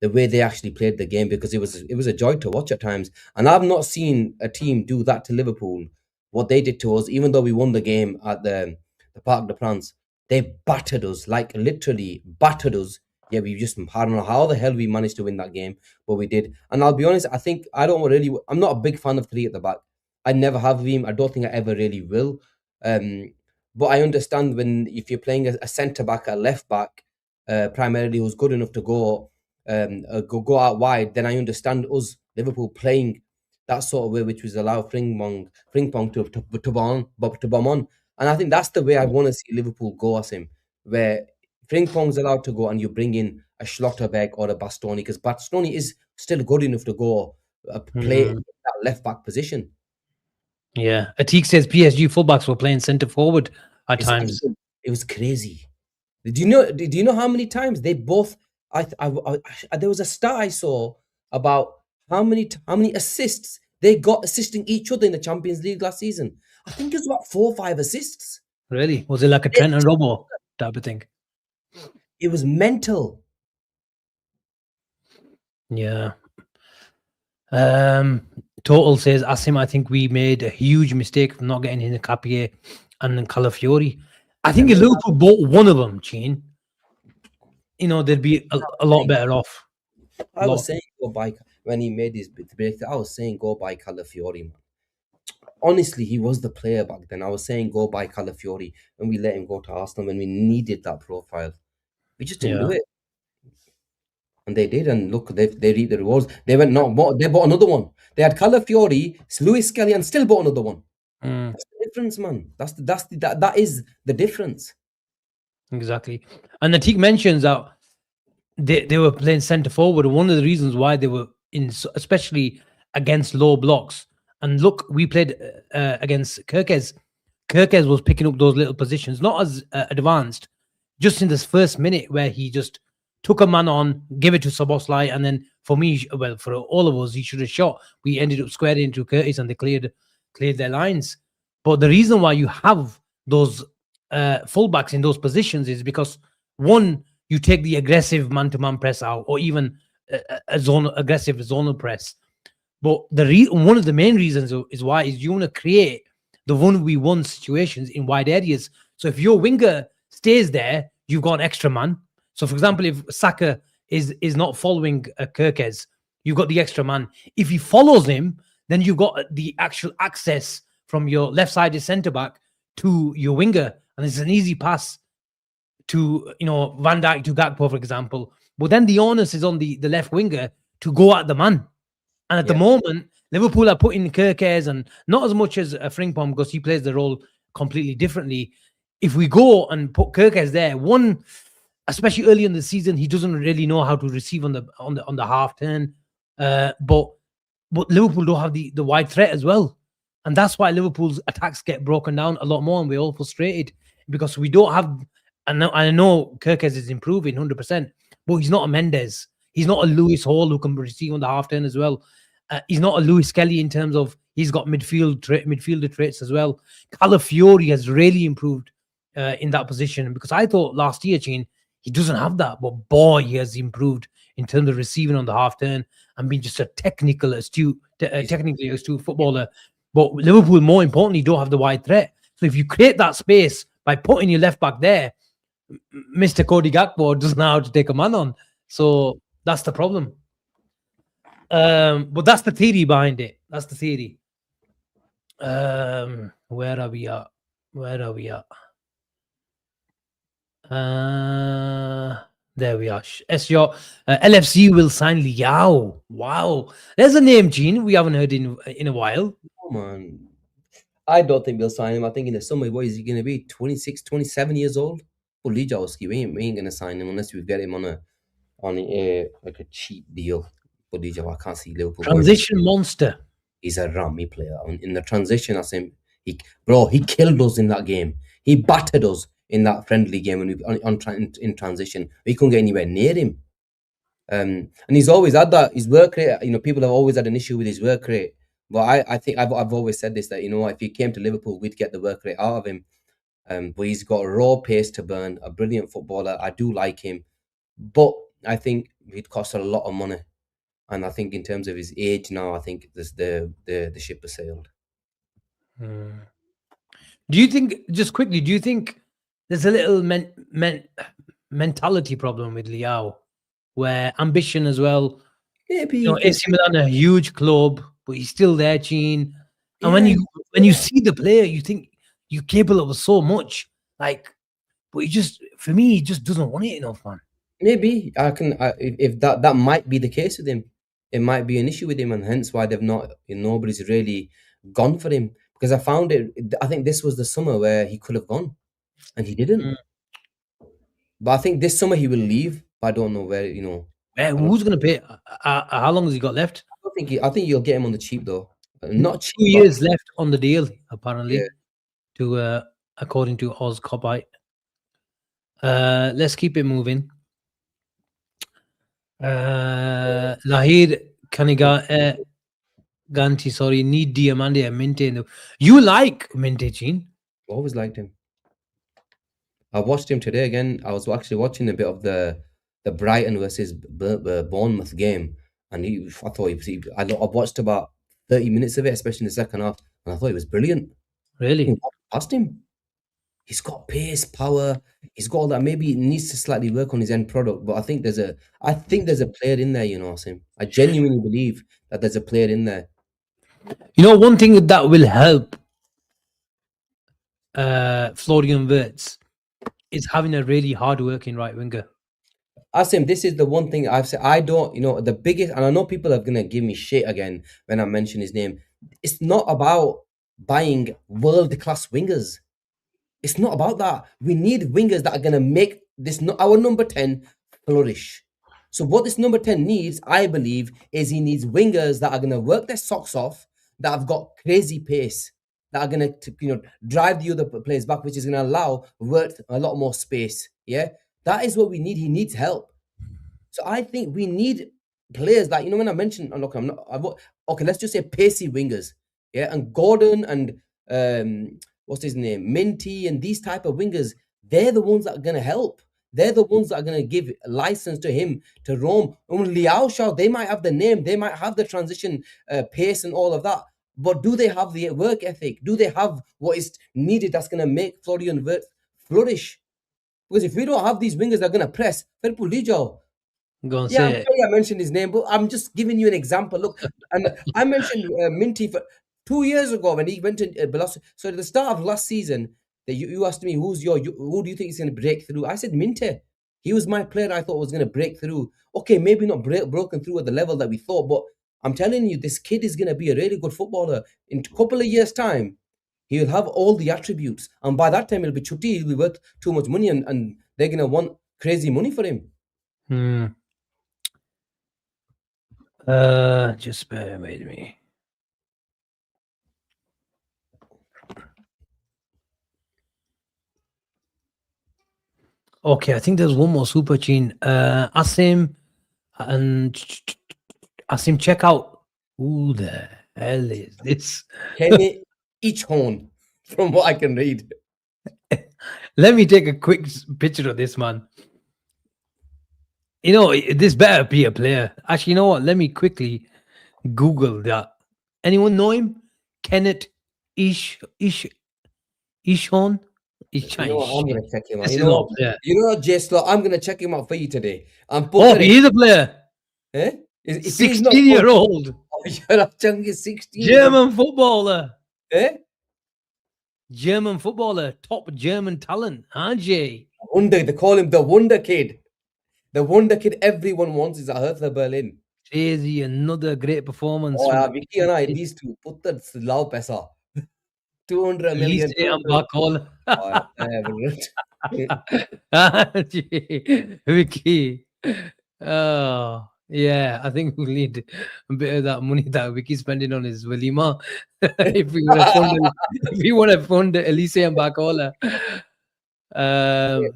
the way they actually played the game, because it was a joy to watch at times. And I've not seen a team do that to Liverpool, what they did to us, even though we won the game at the Parc des Princes. They battered us, like literally battered us. Yeah, we just, I don't know how the hell we managed to win that game, but we did. And I'll be honest, I'm not a big fan of three at the back. I never have been. I don't think I ever really will. But I understand if you're playing a centre back, a left back, primarily who's good enough to go out wide, then I understand us Liverpool playing that sort of way, which was allow Frimpong to bomb on. And I think that's the way I want to see Liverpool go, Asim, where Frimpong's allowed to go and you bring in a Schlotterbeck or a Bastoni, because Bastoni is still good enough to go play that left back position. Yeah, Atik says PSG fullbacks were playing centre forward at times. It was crazy. Do you know how many times they both? There was a stat I saw about how many assists they got assisting each other in the Champions League last season. I think it was about 4 or 5 assists. Really? Was it like a Trent and Robo type of thing? It was mental. Yeah. Total says, Asim, I think we made a huge mistake of not getting in the Capier and Calafiori. I think if Liverpool bought one of them, Gene, you know, they'd be a lot better off. I was saying go buy, when he made his breakthrough, I was saying go buy Calafiori, man. Honestly, he was the player back then. I was saying go buy Calafiori, and we let him go to Arsenal when we needed that profile. We just didn't do it. And they did, and look, they reaped the rewards. They went they bought another one. They had Calafiori, Luis Skelly, and still bought another one. That's the difference, man. That is the difference. Exactly. And the Teak mentions that they were playing centre forward. One of the reasons why they were especially against low blocks. And look, we played against Kirkes. Kirkes was picking up those little positions, not as advanced, just in this first minute where he just took a man on, give it to Szoboszlai, and then for me, well, for all of us, he should have shot. We ended up squaring into Curtis, and they cleared their lines. But the reason why you have those fullbacks in those positions is because, one, you take the aggressive man-to-man press out, or even aggressive zonal press. But one of the main reasons is why is you want to create the 1v1 situations in wide areas. So if your winger stays there, you've got an extra man. So, for example, if Saka is not following Kirkes, you've got the extra man. If he follows him, then you've got the actual access from your left-sided centre-back to your winger. And it's an easy pass to, Van Dijk to Gakpo, for example. But then the onus is on the left winger to go at the man. And at the moment, Liverpool are putting Kirkes, and not as much as Frimpong, because he plays the role completely differently. If we go and put Kirkes there, one, especially early in the season, he doesn't really know how to receive on the half turn. But Liverpool don't have the wide threat as well, and that's why Liverpool's attacks get broken down a lot more, and we're all frustrated because we don't have. And I know Kirkes is improving 100%, but he's not a Mendes. He's not a Lewis Hall who can receive on the half turn as well. He's not a Lewis Kelly in terms of he's got midfielder traits as well. Calafiori has really improved in that position, because I thought last year, Gene, he doesn't have that, but boy, he has improved in terms of receiving on the half turn and being just a technically astute footballer. But Liverpool, more importantly, don't have the wide threat. So if you create that space by putting your left back there, Mr. Cody Gakpo doesn't know how to take a man on. So that's the problem. But that's the theory behind it. That's the theory. Where are we at? There we are. LFC will sign Liao. Wow. There's a name, Gene, we haven't heard in a while. Oh, man. I don't think we'll sign him. I think in the summer, what is he going to be? 26, 27 years old? Well, we ain't going to sign him unless we get him on a like a cheap deal. But I can't see Liverpool. Transition monster. He's a rummy player. In the transition, I say, he killed us in that game. He battered us in that friendly game when we in transition. We couldn't get anywhere near him. And he's always had that. His work rate, people have always had an issue with his work rate. But I think I've always said this, that if he came to Liverpool, we'd get the work rate out of him. But he's got a raw pace to burn, a brilliant footballer. I do like him, but I think he'd cost a lot of money. And I think in terms of his age now, I think the ship has sailed. Do you think, just quickly, do you think there's a little mentality problem with Liao, where ambition as well? Maybe AC Milan, a huge club, but he's still there, Gene. And when you see the player, you think you're capable of so much. Like, but for me, he just doesn't want it enough, man. Maybe if that might be the case with him. It might be an issue with him, and hence why nobody's really gone for him. Because I think this was the summer where he could have gone, and he didn't. But I think this summer he will leave. I don't know where. Who's going to pay? How long has he got left? I think you'll get him on the cheap though. Not cheap. 2 years left on the deal, apparently, according to Oz Copite. Let's keep it moving. Lahir Kaniga Ganti, sorry, need Diamante and Minte. You like Minte, Gene? Always liked him. I watched him today again. I was actually watching a bit of the Brighton versus Bournemouth game, and I watched about 30 minutes of it, especially in the second half, and I thought he was brilliant. Really? Past him. He's got pace, power. He's got all that. Maybe he needs to slightly work on his end product, but I think there's a player in there. Asim. I genuinely believe that there's a player in there. One thing that will help Florian Wirtz is having a really hard-working right winger. Asim, this is the one thing I've said. I don't, the biggest, and I know people are gonna give me shit again when I mention his name. It's not about buying world-class wingers. It's not about that. We need wingers that are going to make our number 10 flourish. So what this number 10 needs, I believe, is he needs wingers that are going to work their socks off, that have got crazy pace, that are going to drive the other players back, which is going to allow Wirtz a lot more space. Yeah, that is what we need. He needs help. So I think we need players that, when I mentioned, let's just say pacey wingers. Yeah, and Gordon and what's his name, Minty, and these type of wingers, they're the ones that are going to help. They're the ones that are going to give license to him to roam. And Liao Shao, they might have the name, they might have the transition pace and all of that, but do they have the work ethic? Do they have what is needed that's going to make Florian Wirtz flourish? Because if we don't have these wingers that are going to press, Liverpool Lijo. Go and say it. I mentioned his name, but I'm just giving you an example. Look, and I mentioned Minty for 2 years ago when he went to Velocity. So at the start of last season, you asked me who do you think is going to break through? I said Minte. He was my player I thought was going to break through. Okay, maybe not broken through at the level that we thought, but I'm telling you, this kid is going to be a really good footballer. In a couple of years' time, he will have all the attributes, and by that time he'll be chutti. He'll be worth too much money, and they're going to want crazy money for him. Just bear with me. Okay, I think there's one more super Gene. Asim, check out. Who the hell is this? Kenny Ichhorn, from what I can read. Let me take a quick picture of this man. This better be a player. Actually, you know what? Let me quickly Google that. Anyone know him? Kenneth Ishon? I'm going to check him out. Jay Slot, I'm going to check him out for you today. He's a player. Eh? 16-year-old. You're 16. German footballer. Eh? German footballer. Top German talent. Huh, Jay? They call him the Wonder Kid. The Wonder Kid everyone wants is at Hertha Berlin. Crazy, another great performance. Oh, yeah, Vicky and I, these two, put the loud pesa. 200 million. Elise and Barcola. Vicky. Oh, yeah. I think we need a bit of that money that Vicky's spending on his Walima. if we want to fund Elise and Barcola.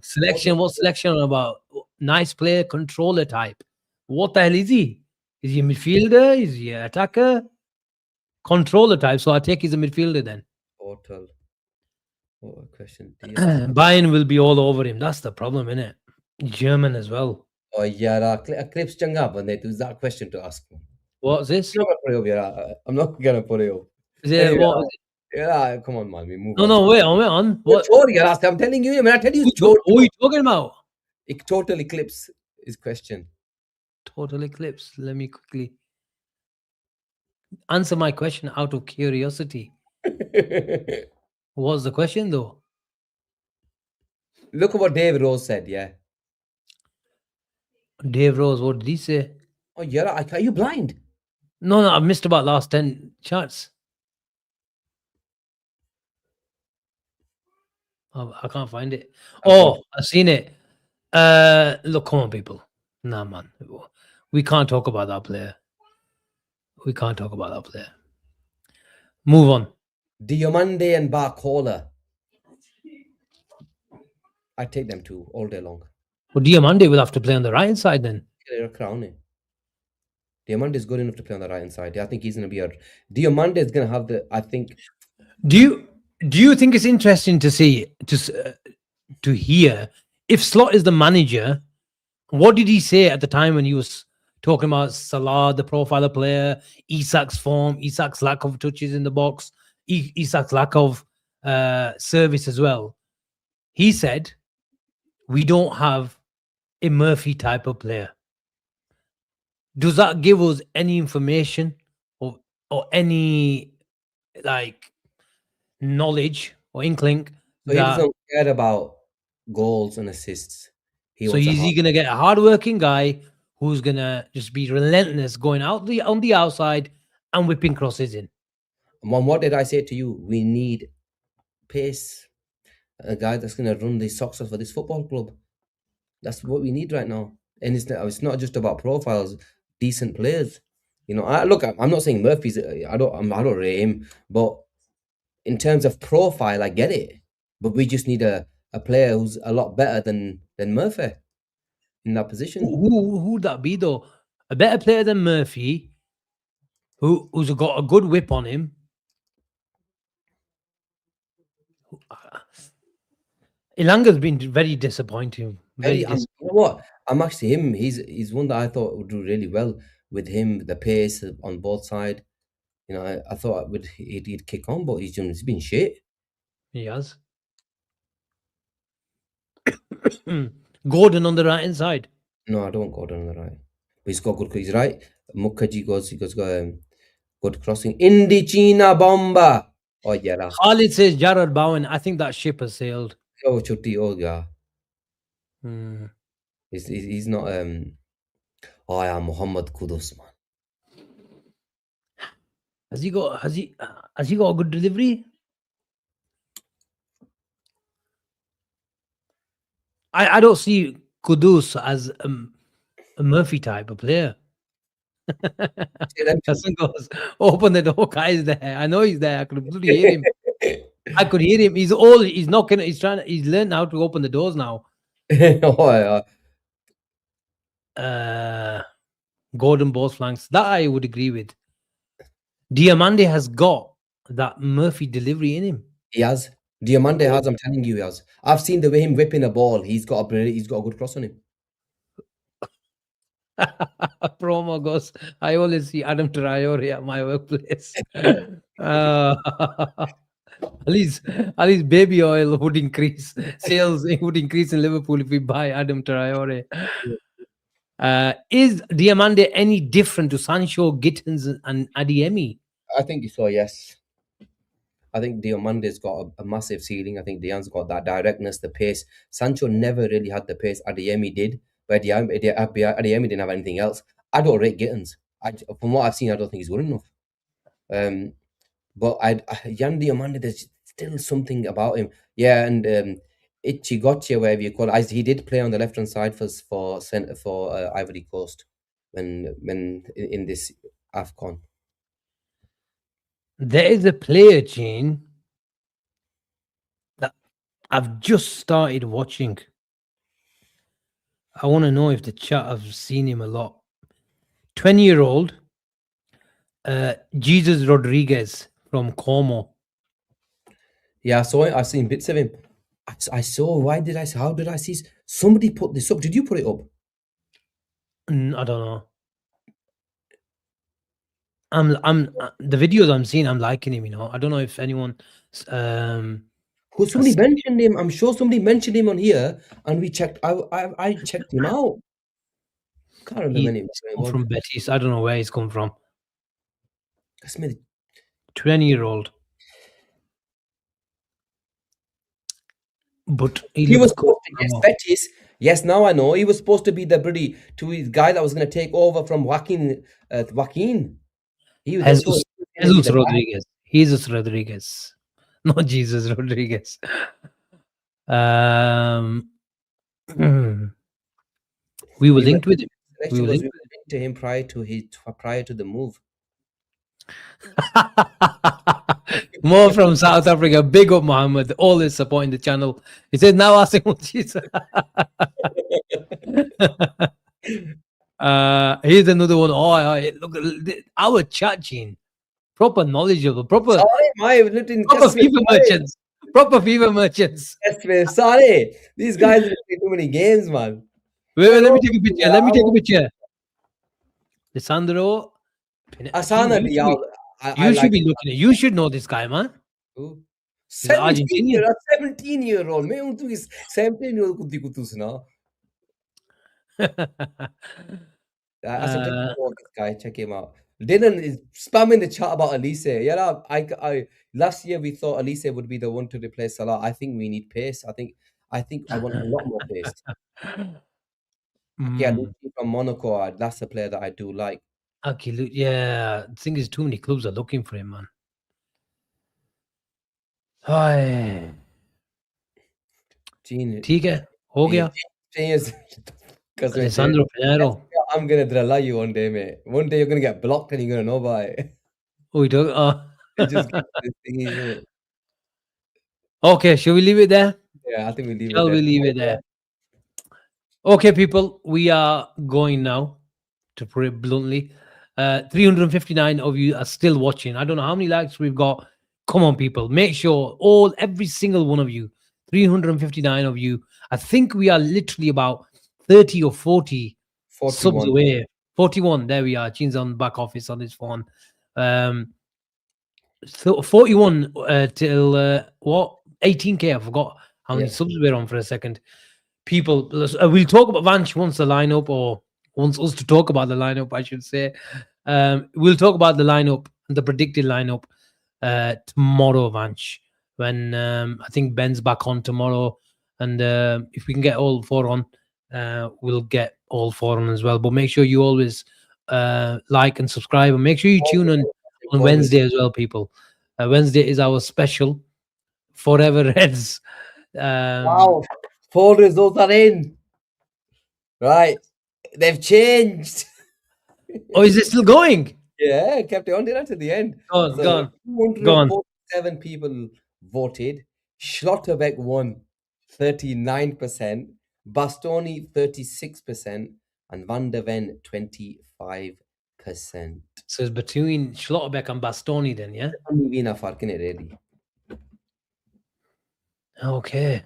Selection. What selection about? Nice player, controller type. What the hell is he? Is he a midfielder? Is he an attacker? Controller type. So I take he's a midfielder then. Total. What a question. Bayern will be all over him. That's the problem, isn't it? German as well. Oh yeah, clips changa bande. There's that question to ask. What's this? I'm not gonna put it up. Is it, what is it? Yeah, come on, man. We move. No, wait on. What? I'm telling you. I tell you. Who are you talking about? It total eclipse is question. Total eclipse. Let me quickly answer my question out of curiosity. What's the question though? Look at what Dave Rose said. Yeah. Dave Rose, what did he say? Oh yeah, are you blind? No, I've missed about last 10 charts. I can't find it. Oh, I've seen it. Look, come on, people. Nah, man. We can't talk about that player. Move on. Diomande and Barcola. I take them two all day long. Well, Diomande will have to play on the right side then. They're crowning. Diomande is good enough to play on the right hand side. I think he's going to be Diomande is going to have the. I think. Do you think it's interesting to see to hear if Slot is the manager? What did he say at the time when he was talking about Salah, the profiler player, Isak's form, Isak's lack of touches in the box, Isak's lack of service as well? He said, we don't have a Murphy type of player. Does that give us any information or any like knowledge or inkling? So he doesn't care about goals and assists. So is he going to get a hardworking guy who's going to just be relentless, going out on the outside and whipping crosses in? Mom, what did I say to you? We need pace. A guy that's going to run the socks off for this football club. That's what we need right now. And it's not just about profiles, decent players. You know, I'm not saying Murphy's. I don't rate him, but in terms of profile, I get it. But we just need a player who's a lot better than Murphy in that position. Who would that be though? A better player than Murphy, who's got a good whip on him. Ilanga's been very disappointing. You know what? I'm actually him. He's one that I thought would do really well with him. The pace on both sides. You know, I thought he'd kick on, but he's been shit. He has. Gordon on the right hand side. No, I don't want Gordon on the right. But he's got good. He's right. Mukherjee got good crossing. Indicina bomba. Oh yeah. Khalid says Jarrod Bowen. I think that ship has sailed. Oh chutti. Oh yeah. Hmm. He's not. Oh yeah, Muhammad Kudus, man. Has he got a good delivery? I don't see Kudus as a Murphy type of player. Hassan goes, open the door, guys. There, I know he's there. I could bloody hear him. I could hear him. He's knocking. He's learned how to open the doors now. Oh yeah. Gordon both flanks. That I would agree with. Diomande has got that Murphy delivery in him. He has. Diomande has. I'm telling you, he has. I've seen the way him whipping a ball. He's got a good cross on him. Promo goes, I always see Adam Traore at my workplace. At least baby oil would increase. Sales would increase in Liverpool if we buy Adam Traore. Is Diomande any different to Sancho, Gittins, and Adeyemi? I think so, yes. I think Diomande's got a massive ceiling. I think Diane's got that directness, the pace. Sancho never really had the pace. Adeyemi did, but Adeyemi didn't have anything else. I don't rate Gittins. From what I've seen, I don't think he's good enough. But Yan Diomande, there's still something about him. Yeah, and Ichigoche, whatever you call it, he did play on the left hand side for Ivory Coast when in this AFCON. There is a player, Gene, that I've just started watching. I want to know if the chat have seen him a lot. 20-year-old Jesus Rodriguez from Como. Yeah, I saw it. I've seen bits of him. I saw. Why did I? How did I see? Somebody put this up. Did you put it up? I don't know. I'm the videos I'm seeing. I'm liking him. I don't know if anyone. Who somebody mentioned him? I'm sure somebody mentioned him on here, and we checked. I checked him out. Can't remember He's any. from Betis. I don't know where he's come from. That's me. 20-year-old. But He was supposed to, yes, Betis. Yes, now I know. He was supposed to be the guy that was going to take over from Joaquin. He was Jesus Rodriguez. Jesus Rodriguez. Not Jesus Rodriguez. We were linked with him. We were linked to him prior to the move. More from South Africa. Big up Mohammed. Always supporting the channel. He says now Asim. Here's another one. Oh, look, our chat, Gene. Proper knowledgeable. Proper FIFA merchants. Proper FIFA merchants. Sorry, these guys are playing too many games, man. Wait, let me take a picture. Let me take a picture. Lisandro. Asana, you should be looking at. You should know this guy, man. 17-year-old. मैं उनको 17-year-old कुत्ती कुत्तू सुना. This guy, check him out. Dylan is spamming the chat about Elise. Yeah, I last year we thought Elise would be the one to replace Salah. I think we need pace. I think I want a lot more pace. Yeah, from Monaco, that's a player that I do like. Okay, yeah. The thing is, too many clubs are looking for him, man. Hi. ठीक है, हो गया. Alessandro Pinero. I'm gonna drill you one day, mate. One day you're gonna get blocked and you're gonna know about it. Oh, you don't. Just this thing, isn't it? Okay, shall we leave it there? Yeah, I think we leave it. Shall we leave it there? Okay, people, we are going now. To put it bluntly, 359 of you are still watching. I don't know how many likes we've got. Come on, people, make sure every single one of you, 359 of you. I think we are literally about 30 or 40 subs away. 41. There we are. Gene's on back office on his phone. So 41 till 18k. I forgot how many subs we're on for a second. People, we'll talk about Vanch once the lineup, or wants us to talk about the lineup, I should say. We'll talk about the lineup, the predicted lineup tomorrow, Vanch, when I think Ben's back on tomorrow. And if we can get all four on, we'll get all four on as well. But make sure you always like and subscribe, and make sure you tune in on Wednesday as well, people. Wednesday is our special Forever Reds. Wow, 4 results are in. Right. They've changed. Oh, is it still going? Yeah, kept it on to the end. Gone. 247 people voted. Schlotterbeck won 39%, Bastoni 36%, and Van der Ven 25%. So it's between Schlotterbeck and Bastoni then, yeah? Really. Okay.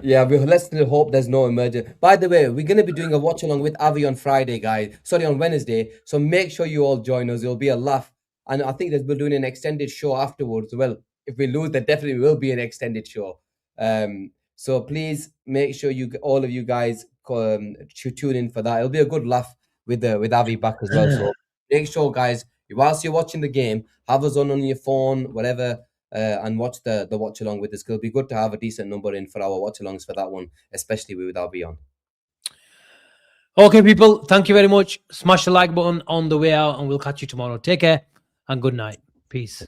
Yeah, let's hope there's no emergency. By the way, we're going to be doing a watch along with Avi on Friday, guys. Sorry, on Wednesday. So make sure you all join us. It'll be a laugh. And I think that we're doing an extended show afterwards. Well, if we lose, there definitely will be an extended show. So please make sure all of you guys tune in for that. It'll be a good laugh with Avi back as well. So make sure, guys, whilst you're watching the game, have us on your phone, whatever. And watch the watch along with us. It'll be good to have a decent number in for our watch alongs for that one, especially with our beyond. Okay, people, thank you very much. Smash the like button on the way out, and we'll catch you tomorrow. Take care and good night. Peace.